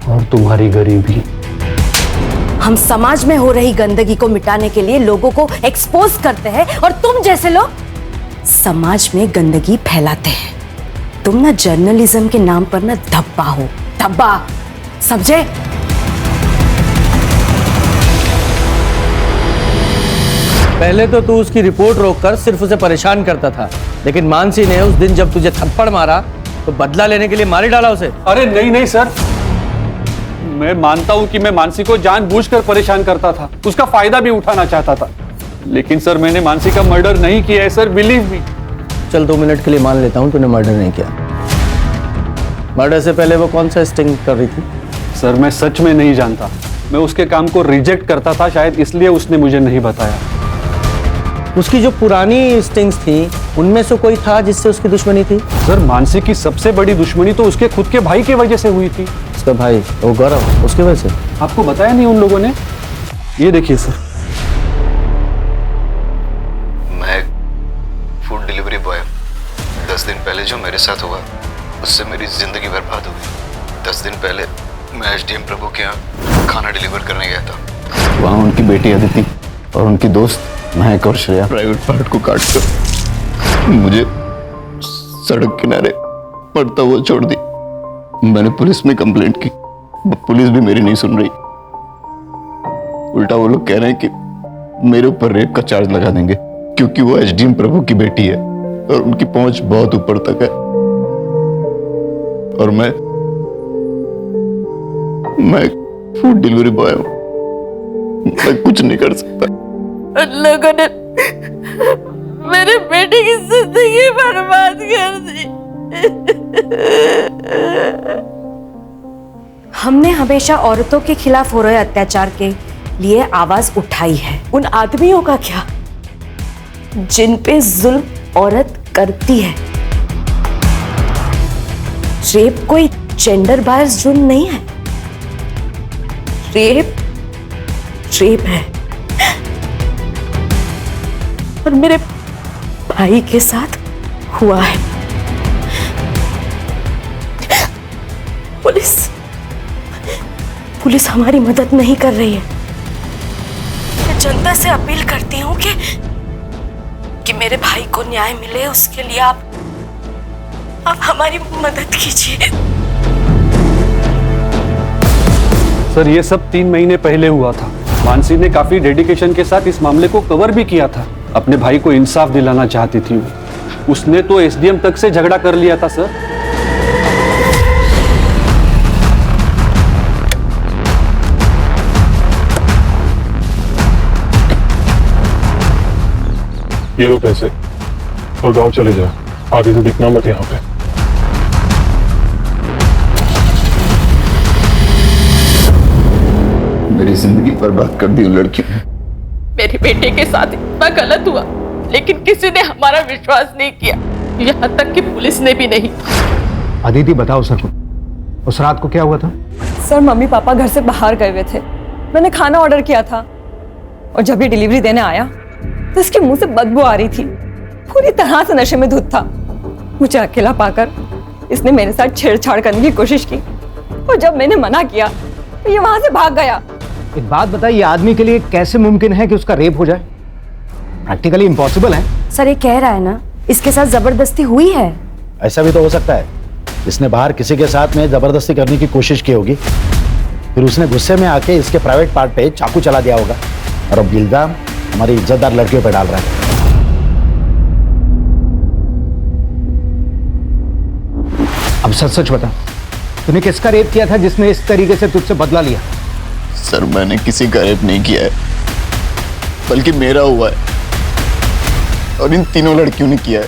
और तुम्हारी गरीबी। हम समाज में हो रही गंदगी को मिटाने के लिए लोगों को एक्सपोज करते हैं और तुम जैसे लोग समाज में गंदगी फैलाते हैं। तुम ना जर्नलिज्म के नाम पर ना धब्बा हो, धब्बा, समझे? पहले तो तू उसकी रिपोर्ट रोककर सिर्फ उसे परेशान करता था, लेकिन मानसी ने उस दिन जब तुझे थप्पड़ मारा तो बदला लेने के लिए मार ही डाला उसे। अरे नहीं नहीं सर, मैं मानता हूं कि मैं मानसी को जानबूझकर परेशान करता था, उसका फायदा भी उठाना चाहता था, लेकिन सर मैंने मानसी का मर्डर नहीं किया है सर, बिलीव मी। चल 2 मिनट के लिए मान लेता हूं तूने मर्डर नहीं किया। मर्डर से पहले वो कौन सा स्टिंग कर रही थी? सर मैं सच में नहीं जानता, मैं उसके काम को रिजेक्ट करता था, शायद इसलिए उसने मुझे नहीं बताया। उसकी जो पुरानी स्टिंग्स थी उनमें से कोई था जिससे उसकी दुश्मनी थी? सर मानसी की सबसे बड़ी दुश्मनी तो उसके खुद के भाई की वजह से हुई थी। उसका भाई वो गौरव, उसकी वजह से? आपको बताया नहीं उन लोगों ने? ये देखिए सर। मैं फूड डिलीवरी बॉय, 10 दिन पहले जो मेरे साथ हुआ उससे मेरी जिंदगी बर्बाद हो गई। 10 दिन पहले मैं एसडीएम प्रभु के यहाँ खाना डिलीवर करने गया था। वहाँ उनकी बेटी अदिति और उनकी दोस्त महक और श्रेया प्राइवेट पार्ट को काट कर मुझे सड़क किनारे पड़ता हुआ छोड़ दी। मैंने पुलिस में कंप्लेंट की, पुलिस भी मेरी नहीं सुन रही। उल्टा वो लोग कह रहे हैं कि मेरे ऊपर रेप का चार्ज लगा देंगे क्योंकि वो एसडीएम प्रभु की बेटी है और उनकी पहुंच बहुत ऊपर तक है और मैं फूड डिलीवरी बॉय हूं, मैं कुछ नहीं कर सकता। उन लोगों ने मेरे बेटे की जिंदगी बर्बाद कर दी। हमने हमेशा औरतों के खिलाफ हो रहे अत्याचार के लिए आवाज उठाई है। उन आदमियों का क्या जिन पे जुल्म औरत करती है। रेप कोई जेंडर बायस जुर्म नहीं है। रेप है और मेरे भाई के साथ हुआ है। पुलिस हमारी मदद नहीं कर रही है। मैं जनता से अपील करती हूँ कि मेरे भाई को न्याय मिले, उसके लिए आप हमारी मदद कीजिए। सर ये सब 3 महीने पहले हुआ था। मानसी ने काफी डेडिकेशन के साथ इस मामले को कवर भी किया था। अपने भाई को इंसाफ दिलाना चाहती थी वो। उसने तो एसडीएम तक से झगड़ा कर लिया था सर। ये लो पैसे और गांव चले जाओ, आगे से दिखना मत यहाँ पे। मेरी जिंदगी बर्बाद कर दी उन लड़कियों ने। मेरी बेटे के साथ इतना गलत हुआ लेकिन किसी ने हमारा विश्वास नहीं किया, यहाँ तक कि पुलिस ने भी नहीं। अदिति बताओ सर को, उस रात को क्या हुआ था? सर मम्मी पापा घर से बाहर गए हुए थे। मैंने खाना ऑर्डर किया था और जब ये डिलीवरी देने आया तो इसके मुंह से बदबू आ रही थी। पूरी तरह से नशे में धुत था। मुझे अकेला पाकर इसने मेरे साथ छेड़छाड़ करने की कोशिश की और जब मैंने मना किया तो ये वहां से भाग गया। एक बात बताइए, आदमी के लिए कैसे मुमकिन है कि उसका रेप हो जाए? प्रैक्टिकली इम्पॉसिबल है। सर ये कह रहा है ना इसके साथ जबरदस्ती हुई है। ऐसा भी तो हो सकता है, इसने बाहर किसी के साथ में जबरदस्ती करने की कोशिश की होगी, फिर उसने गुस्से में आके इसके प्राइवेट पार्ट पे चाकू चला दिया होगा और अब इल्जाम हमारी इज्जतदार लड़कियों पे डाल रहा है। अब सच सच बता, तूने किसका रेप किया था जिसने इस तरीके से तुझसे बदला लिया? सर मैंने किसी का रेप नहीं किया है, बल्कि मेरा हुआ है और इन तीनों लड़कियों ने किया है।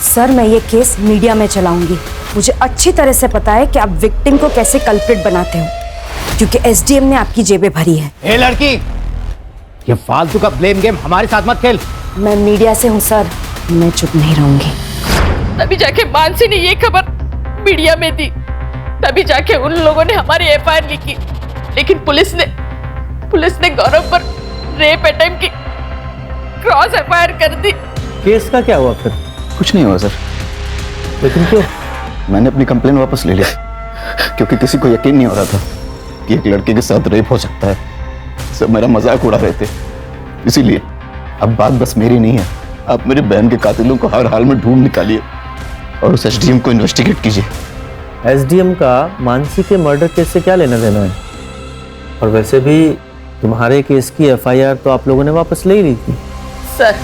सर मैं ये केस मीडिया में चलाऊंगी। मुझे अच्छी तरह से पता है कि आप विक्टिम को कैसे कल्प्रिट बनाते हो, क्योंकि एसडीएम ने आपकी जेबें भरी है। ए लड़की, ये फालतू का ब्लेम गेम हमारे साथ मत खेल। मैं मीडिया से हूँ सर, मैं चुप नहीं रहूंगी। तभी जाके मानसी ने ये खबर मीडिया में दी, तभी जाके उन लोगों ने हमारी एफआईआर लिखी, लेकिन पुलिस ने गौरव पर रेप अटेम्प्ट की क्रॉस एफआईआर कर दी। केस का क्या हुआ फिर? कुछ नहीं हुआ सर। लेकिन क्यों? मैंने अपनी कंप्लेन वापस ले ली क्योंकि किसी को यकीन नहीं हो रहा था कि एक लड़के के साथ रेप हो सकता है। सब मेरा मजाक उड़ा रहे थे, इसीलिए अब बात बस मेरी नहीं है। आप मेरे बहन के कातिलों को हर हाल में ढूंढ निकालिए और उस एसडीएम को इन्वेस्टिगेट कीजिए। एसडीएम का मानसी के मर्डर केस से क्या लेना देना है? और वैसे भी तुम्हारे केस की एफआईआर तो आप लोगों ने वापस ले ली थी। सर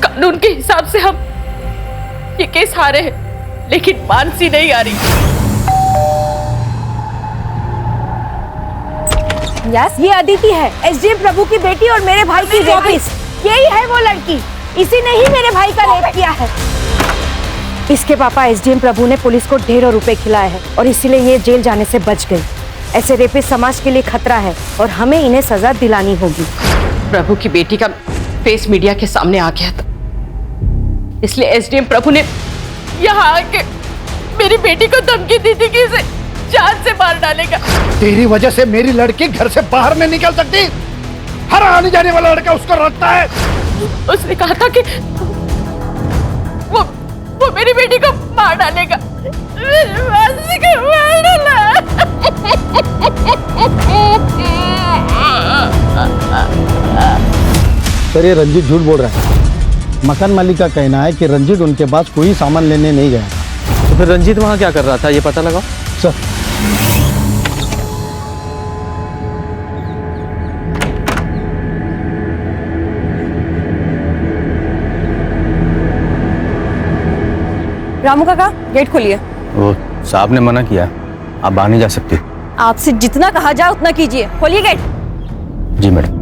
कानून के हिसाब से हम ये केस हारे हैं, लेकिन मानसी नहीं आ रही। यस, ये अदिति है, एसडीएम प्रभु की बेटी और मेरे भाई की रेपिस्ट। यही है वो लड़की, इसी ने ही मेरे भाई का रेप किया है। इसके पापा एसडीएम प्रभु ने पुलिस को ढेरों रुपए खिलाए हैं और इसीलिए ये जेल जाने से बच गई। ऐसे रेपिस्ट समाज के लिए खतरा है और हमें इन्हें सजा दिलानी होगी। प्रभु की बेटी का फेस मीडिया के सामने आ गया था, इसलिए एसडीएम प्रभु ने यहाँ आके मेरी बेटी को धमकी दी थी कि इसे जान से मार डालेगा। तेरी वजह से मेरी लड़की घर से बाहर नहीं निकल सकती। हर आने जाने वाला लड़का उसको रखता है। उसने कहा था कि वो मेरी बेटी को मार डालेगा। मानसी को मार डाला। सर ये रंजीत झूठ बोल रहा है। मकान मालिक का कहना है कि रंजीत उनके पास कोई सामान लेने नहीं गया था। तो फिर रंजीत वहाँ क्या कर रहा था, ये पता लगाओ। सर रामू काका गेट खोलिए। वो साहब ने मना किया, आप बाहर नहीं जा सकती। आपसे जितना कहा जाए उतना कीजिए, खोलिए गेट। जी मैडम।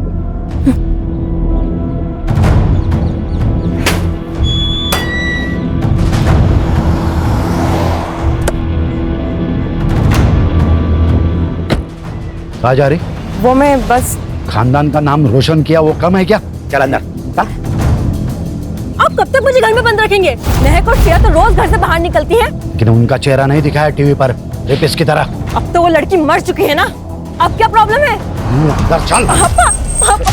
कहाँ जा रही? वो मैं बस खानदान का नाम रोशन किया वो कम है क्या? चल अंदर चल। आप कब तक मुझे घर में बंद रखेंगे? महक और श्रेया तो रोज घर से बाहर निकलती है। लेकिन उनका चेहरा नहीं दिखाया टीवी पर रेपिस्ट की तरह। अब तो वो लड़की मर चुकी है ना, अब क्या प्रॉब्लम है? अंदर चल। पापा, पापा।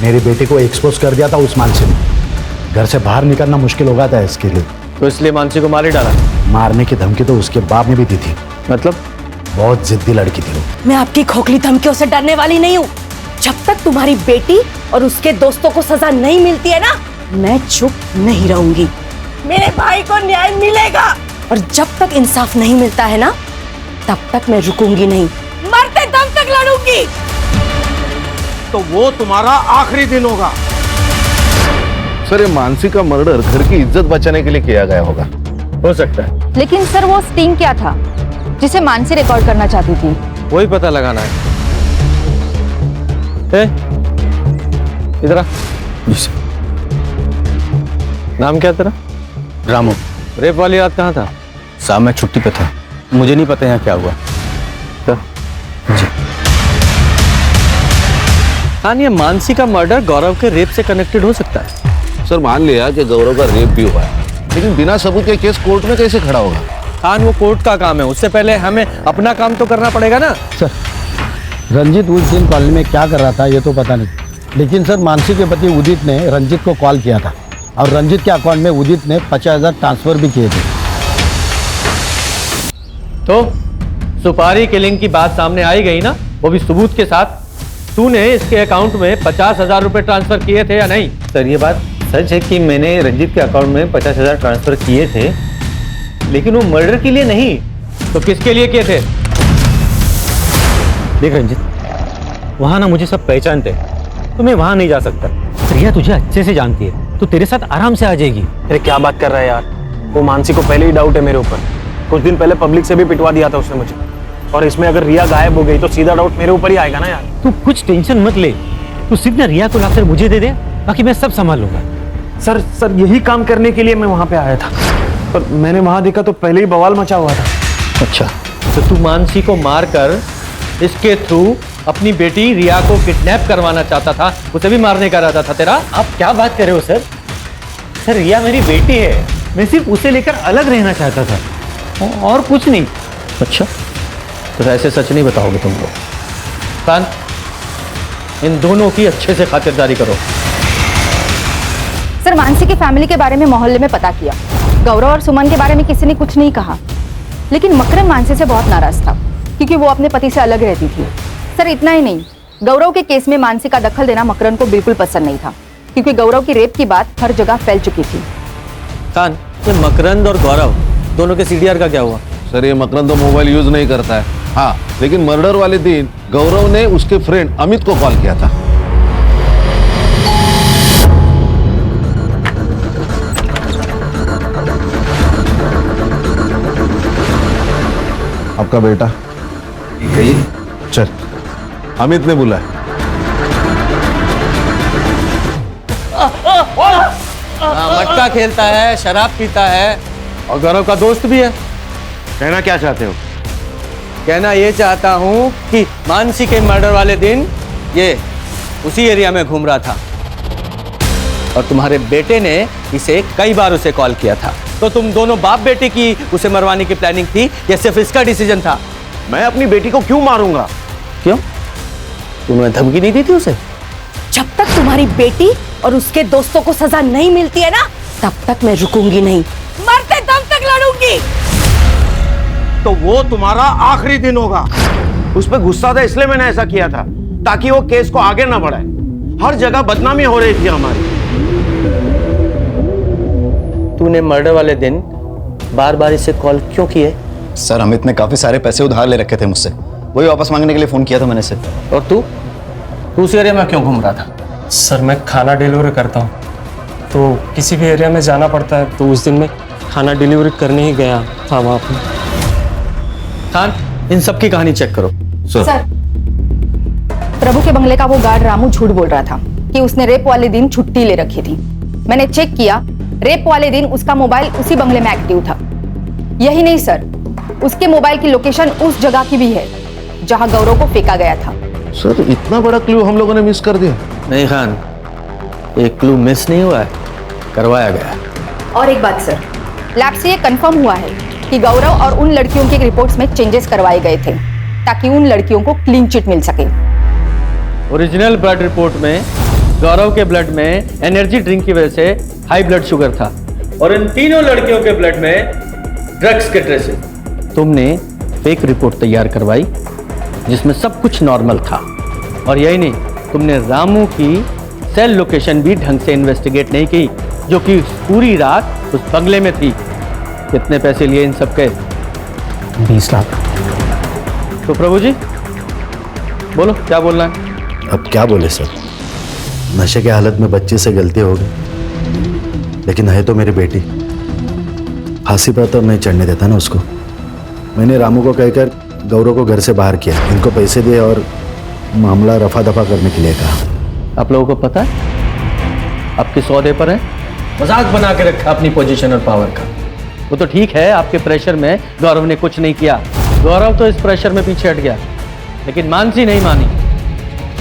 मेरी बेटी को एक्सपोज कर दिया था उस मानसी ने। घर से बाहर निकलना मुश्किल हो गया था इसके लिए, तो इसलिए मानसी को मार ही डाला। मारने की धमकी तो उसके बाप ने भी दी थी। मतलब? बहुत जिद्दी लड़की थी वो। मैं आपकी खोखली धमकियों से डरने वाली नहीं हूँ। जब तक तुम्हारी बेटी और उसके दोस्तों को सजा नहीं मिलती है ना, मैं चुप नहीं रहूंगी। मेरे भाई को न्याय मिलेगा, और जब तक इंसाफ नहीं मिलता है ना, तब तक मैं रुकूंगी नहीं, मरते दम तक लड़ूंगी। तो वो तुम्हारा आखिरी दिन होगा। सर ये मानसी का मर्डर घर की इज्जत बचाने के लिए किया गया होगा। हो सकता है, लेकिन सर वो स्टिंग क्या था जिसे मानसी रिकॉर्ड करना चाहती थी? वही पता लगाना है। इधर आ। जी सर। नाम क्या तेरा? रामू। रेप वाली रात कहाँ था? साहब मैं छुट्टी पे था, मुझे नहीं पता यहाँ क्या हुआ। तो? जी। हाँ, ये मानसी का मर्डर गौरव के रेप से कनेक्टेड हो सकता है। सर मान लिया कि गौरव का रेप भी हुआ है, लेकिन बिना सबूत के केस कोर्ट में कैसे खड़ा होगा? हाँ, वो कोर्ट का काम है, उससे पहले हमें अपना काम तो करना पड़ेगा ना। सर रंजीत उस दिन कॉलेज में क्या कर रहा था ये तो पता नहीं, लेकिन सर मानसी के पति उदित ने रंजीत को कॉल किया था, और रंजीत के अकाउंट में उदित ने 50,000 ट्रांसफर भी किए थे। तो सुपारी किलिंग की बात सामने आई गई ना, वो भी सबूत के साथ। तूने इसके अकाउंट में 50,000 रुपए ट्रांसफर किए थे या नहीं? सर ये बात सच है कि मैंने रंजीत के अकाउंट में 50,000 ट्रांसफर किए थे, लेकिन वो मर्डर के लिए नहीं। तो किसके लिए किए थे? देख रंजीत, वहां ना मुझे सब पहचानते, तो मैं वहां नहीं जा सकता। रिया तुझे अच्छे से जानती है, तो तेरे साथ आराम से आ जाएगी। अरे क्या बात कर रहा है यार, वो मानसी को पहले ही डाउट है मेरे ऊपर। कुछ दिन पहले पब्लिक से भी पिटवा दिया था उसने मुझे, और इसमें अगर रिया गायब हो गई तो सीधा डाउट मेरे ऊपर ही आएगा ना यार। तू कुछ टेंशन मत ले, तू सीधा रिया को लाकर मुझे दे दे, बाकी मैं सब संभाल लूंगा। सर यही काम करने के लिए मैं वहां पे आया था, पर मैंने वहां देखा तो पहले ही बवाल मचा हुआ था। अच्छा, तो तू मानसी को मारकर इसके थ्रू अपनी बेटी रिया को किडनैप करवाना चाहता था, उसे भी मारने का इरादा था तेरा? आप क्या बात कर रहे हो सर? सर रिया मेरी बेटी है, मैं सिर्फ उसे लेकर अलग रहना चाहता था, और कुछ नहीं। अच्छा, तो ऐसे सच नहीं बताओगे तुम लोग? कान, इन दोनों की अच्छे से खातिरदारी करो। सर मानसी की फैमिली के बारे में मोहल्ले में पता किया, गौरव और सुमन के बारे में किसी ने कुछ नहीं कहा, लेकिन मकरम मानसी से बहुत नाराज था क्योंकि वो अपने पति से अलग रहती थी। सर इतना ही नहीं, गौरव के केस में मानसी का दखल देना मकरम को बिल्कुल पसंद नहीं था, क्योंकि गौरव की रेप की बात हर जगह फैल चुकी थी। कान, ये मकरंद और गौरव दोनों के सीडीआर का क्या हुआ? सर ये मकरंद तो मोबाइल यूज नहीं करता है। हाँ, लेकिन मर्डर वाले दिन गौरव ने उसके फ्रेंड अमित को कॉल किया था। आपका बेटा चल, अमित ने बुलाया। मटका खेलता है, शराब पीता है, और गौरव का दोस्त भी है। कहना क्या चाहते हो? कहना ये चाहता हूँ कि मानसी के मर्डर वाले दिन ये उसी एरिया में घूम रहा था, और तुम्हारे बेटे ने इसे कई बार उसे कॉल किया था। तो तुम दोनों बाप बेटे की उसे मरवाने की प्लानिंग थी या सिर्फ इसका डिसीजन था? मैं अपनी बेटी को क्यों मारूंगा? क्यों? तुमने धमकी नहीं दी थी उसे? जब तक तुम्हारी बेटी और उसके दोस्तों को सजा नहीं मिलती है ना, तब तक मैं रुकूंगी नहीं, मरते दम तक लड़ूंगी। तो वो तुम्हारा आखिरी दिन होगा। उस पर गुस्सा था इसलिए मैंने ऐसा किया था, ताकि वो केस को आगे ना बढ़ाए। हर जगह बदनामी हो रही थी हमारी। तूने मर्डर वाले दिन बार बार इसे कॉल क्यों किए? सर अमित ने काफी सारे पैसे उधार ले रखे थे मुझसे, वही वापस मांगने के लिए फोन किया था मैंने से। और तू उस एरिया में क्यों घूम रहा था? सर मैं खाना डिलीवरी करता हूँ, तो किसी भी एरिया में जाना पड़ता है, तो उस दिन मैं खाना डिलीवरी करने ही गया था वहाँ पे। खान, इन सब की कहानी चेक करो। सर, प्रभु के बंगले का वो गार्ड रामू झूठ बोल रहा था कि उसने रेप वाले दिन छुट्टी ले रखी थी। मैंने चेक किया, रेप वाले दिन उसका मोबाइल उसी बंगले में एक्टिव था। यही नहीं सर, उसके मोबाइल की लोकेशन उस जगह की भी है जहां गौरव को फेंका गया था। सर इतना बड़ा क्लू हम लोगों ने मिस कर दिया। नहीं खान, एक क्लू मिस नहीं हुआ है, करवाया गया है। और एक बात सर, लैब से ये कंफर्म हुआ है कि गौरव और उन लड़कियों की रिपोर्ट्स में चेंजेस करवाए गए थे ताकि उन लड़कियों को क्लीन चिट मिल सके। ओरिजिनल ब्लड रिपोर्ट में गौरव के ब्लड में एनर्जी ड्रिंक की वजह से हाई ब्लड शुगर था, और इन तीनों लड़कियों के ब्लड में ड्रग्स के ट्रेसेस। तुमने फेक रिपोर्ट तैयार करवाई जिसमें सब कुछ नॉर्मल था। और यही नहीं, तुमने रामू की सेल लोकेशन भी ढंग से इन्वेस्टिगेट नहीं की, जो कि पूरी रात उस बंगले में थी। कितने पैसे लिए इन सब के? 20 लाख। तो प्रभु जी बोलो, क्या बोलना है? अब क्या बोले सर, नशे के हालत में बच्चे से गलती हो गई, लेकिन है तो मेरी बेटी। फांसी पर तो नहीं चढ़ने देता ना उसको। मैंने रामू को कहकर गौरव को घर से बाहर किया, इनको पैसे दिए और मामला रफा दफा करने के लिए कहा। आप लोगों को पता है आपके सौदे पर है, मजाक बना के रखा अपनी पोजीशन और पावर का। वो तो ठीक है, आपके प्रेशर में गौरव ने कुछ नहीं किया, गौरव तो इस प्रेशर में पीछे हट गया, लेकिन मानसी नहीं मानी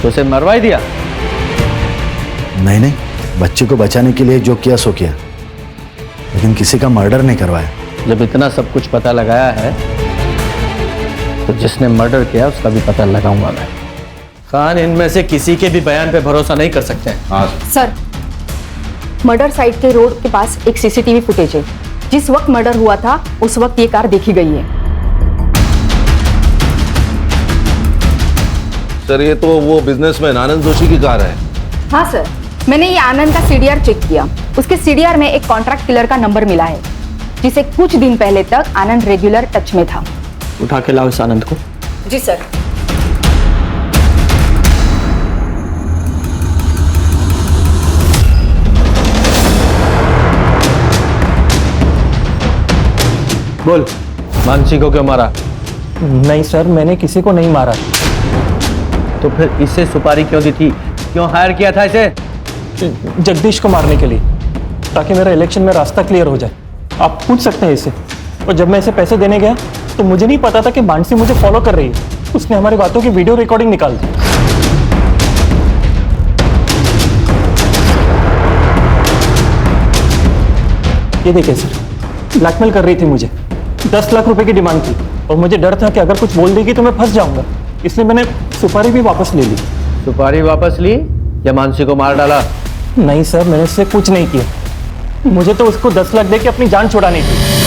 तो उसे मरवा ही दिया। नहीं नहीं, बच्चे को बचाने के लिए जो किया सो किया, लेकिन किसी का मर्डर नहीं करवाया। जब इतना सब कुछ पता लगाया है तो जिसने मर्डर किया उसका भी पता लगाऊंगा मैं। खान, इनमें से किसी के भी बयान पे भरोसा नहीं कर सकते हैं। सर, मर्डर साइट के रोड के पास एक सीसीटीवी फुटेज है। जिस वक्त मर्डर हुआ था उस वक्त ये कार देखी गई है। सर ये तो वो बिजनेसमैन आनंद जोशी की कार है। हाँ सर, मैंने ये आनंद का सीडीआर चेक किया। उसके सीडीआर में एक कॉन्ट्रैक्ट किलर का नंबर मिला है, जिसे कुछ दिन पहले तक आनंद रेगुलर टच में था। उठा के लाओ इस आनंद को। जी सर। बोल, मानसी को क्यों मारा? नहीं सर, मैंने किसी को नहीं मारा। तो फिर इसे सुपारी क्यों दी थी? क्यों हायर किया था इसे? जगदीश को मारने के लिए, ताकि मेरा इलेक्शन में रास्ता क्लियर हो जाए। आप पूछ सकते हैं इसे। और जब मैं इसे पैसे देने गया तो मुझे नहीं पता था कि मानसी मुझे फॉलो कर रही है। उसने हमारी बातों की वीडियो रिकॉर्डिंग निकाल दी। ये देखिए सर, ब्लैकमेल कर रही थी मुझे। 10 लाख रुपए की डिमांड थी, और मुझे डर था कि अगर कुछ बोल देगी तो मैं फंस जाऊंगा, इसलिए मैंने सुपारी भी वापस ले ली। सुपारी वापस ली या मानसी को मार डाला? नहीं सर, मैंने इससे कुछ नहीं किया। मुझे तो उसको 10 लाख दे के अपनी जान छुड़ानी थी।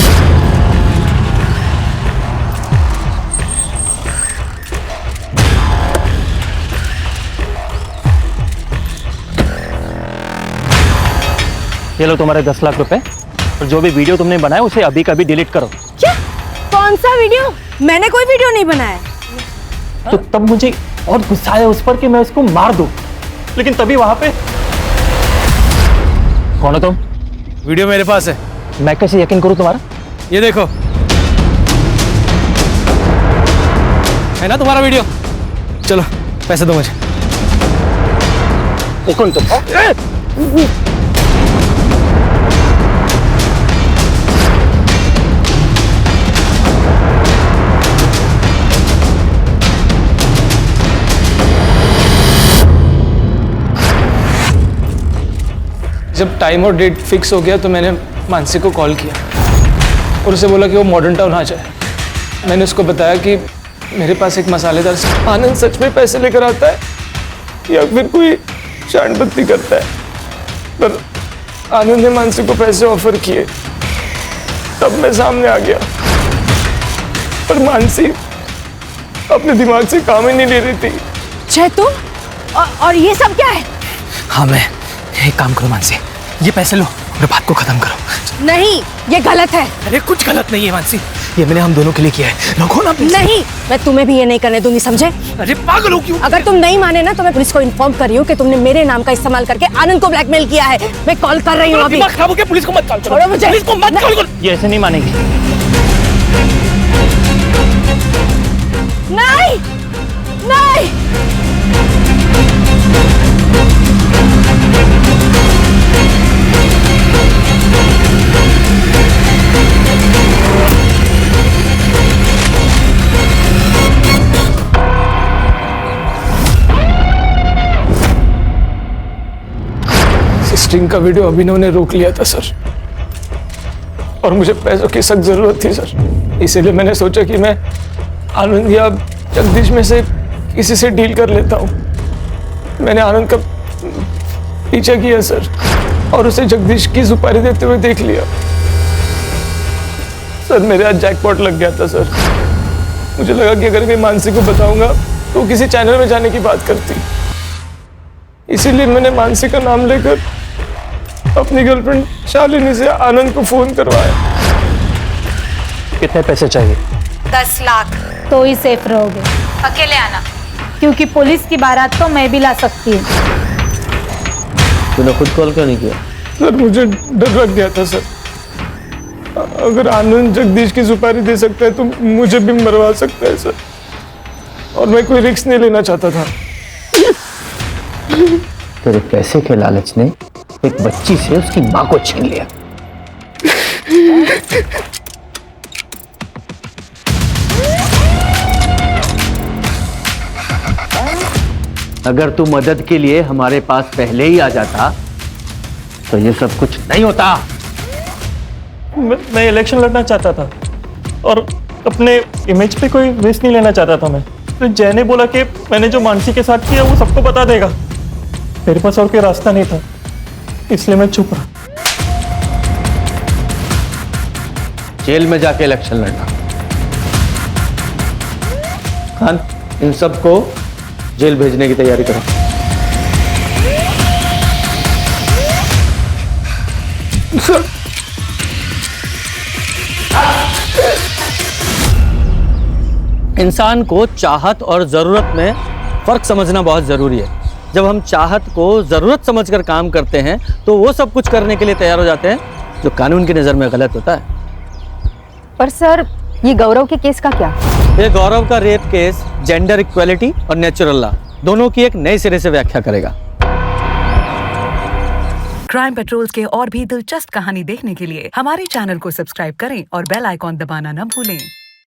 ये लो तुम्हारे 10 लाख रुपए, और जो भी वीडियो तुमने बनाया उसे अभी का भी डिलीट करो। क्या? कौन सा वीडियो? मैंने कोई वीडियो नहीं बनाया। तो तब मुझे और गुस्सा आया उस पर कि मैं उसको मार दूं, लेकिन तभी वहां पे कौन हो तुम? वीडियो मेरे पास है। मैं कैसे यकीन करूं तुम्हारा? ये देखो, है ना तुम्हारा वीडियो? चलो पैसे दो मुझे। कौन तुम? जब टाइम और डेट फिक्स हो गया तो मैंने मानसी को कॉल किया और उसे बोला कि वो मॉडर्न टाउन आ जाए। मैंने उसको बताया कि मेरे पास एक मसालेदार आनंद सच में पैसे लेकर आता है या फिर कोई शांडबत्ती करता है, पर आनंद ने मानसी को पैसे ऑफर किए, तब मैं सामने आ गया, पर मानसी अपने दिमाग से काम ही नहीं ले रही थी। जय तुम और ये सब क्या है? हाँ मैं, एक काम करो मानसी, ये पैसे लो और बात को खत्म करो। नहीं, ये गलत है। अरे कुछ गलत नहीं है मानसी, ये मैंने हम दोनों के लिए किया है, रखो ना please। नहीं, मैं तुम्हें भी ये नहीं करने दूंगी, समझे? अरे पागल हो क्यों? अगर तुम नहीं माने ना तो मैं पुलिस को इन्फॉर्म कर रही हूँ कि तुमने मेरे नाम का इस्तेमाल करके आनंद को ब्लैकमेल किया है। मैं कॉल कर रही हूँ अभी। दिमाग खराब हो गया, पुलिस को मत कॉल करो। छोड़ो मुझे। पुलिस को मत कॉल करो। ये ऐसे नहीं मानेगी। नहीं, नहीं। स्टिंग का वीडियो अभिनव ने रोक लिया था सर, और मुझे पैसों की सख्त जरूरत थी सर, इसीलिए मैंने सोचा कि मैं आनंद या जगदीश में से किसी से डील कर लेता हूँ। मैंने आनंद का पीछा किया सर, और उसे जगदीश की सुपारी देते हुए देख लिया सर। मेरे आज जैकपॉट लग गया था सर। मुझे लगा कि अगर मैं मानसी को बताऊंगा तो वो किसी चैनल में जाने की बात करती, इसीलिए मैंने मानसी का नाम लेकर अपनी गर्लफ्रेंड शालिनी से आनंद को फोन करवाया। कितने पैसे चाहिए? 10 लाख। तो ही सेफ रहोगे। अकेले आना, क्योंकि पुलिस की बारात तो मैं भी ला सकती हूँ। तूने खुद कॉल क्यों नहीं किया? सर मुझे डर लग गया था सर, अगर आनंद जगदीश की सुपारी दे सकता है तो मुझे भी मरवा सकता है सर, और मैं कोई रिस्क नहीं लेना चाहता था। तेरे पैसे के लालच ने एक बच्ची से उसकी मां को छीन लिया। अगर तू मदद के लिए हमारे पास पहले ही आ जाता तो ये सब कुछ नहीं होता। मैं इलेक्शन लड़ना चाहता था और अपने इमेज पे कोई रिस्क नहीं लेना चाहता था मैं। तो जय ने बोला कि मैंने जो मानसी के साथ किया वो सबको बता देगा। मेरे पास और कोई रास्ता नहीं था, इसलिए मैं चुप रहा। जेल में जाके इलेक्शन लड़ना। खान, इन सबको जेल भेजने की तैयारी करो। इंसान को चाहत और जरूरत में फर्क समझना बहुत जरूरी है। जब हम चाहत को जरूरत समझकर काम करते हैं तो वो सब कुछ करने के लिए तैयार हो जाते हैं जो कानून की नजर में गलत होता है। पर सर, ये गौरव के केस का क्या? ये गौरव का रेप केस जेंडर इक्वेलिटी और नेचुरल लॉ दोनों की एक नए सिरे से व्याख्या करेगा। क्राइम पेट्रोल्स के और भी दिलचस्प कहानी देखने के लिए हमारे चैनल को सब्सक्राइब करें और बेल आइकॉन दबाना न भूलें।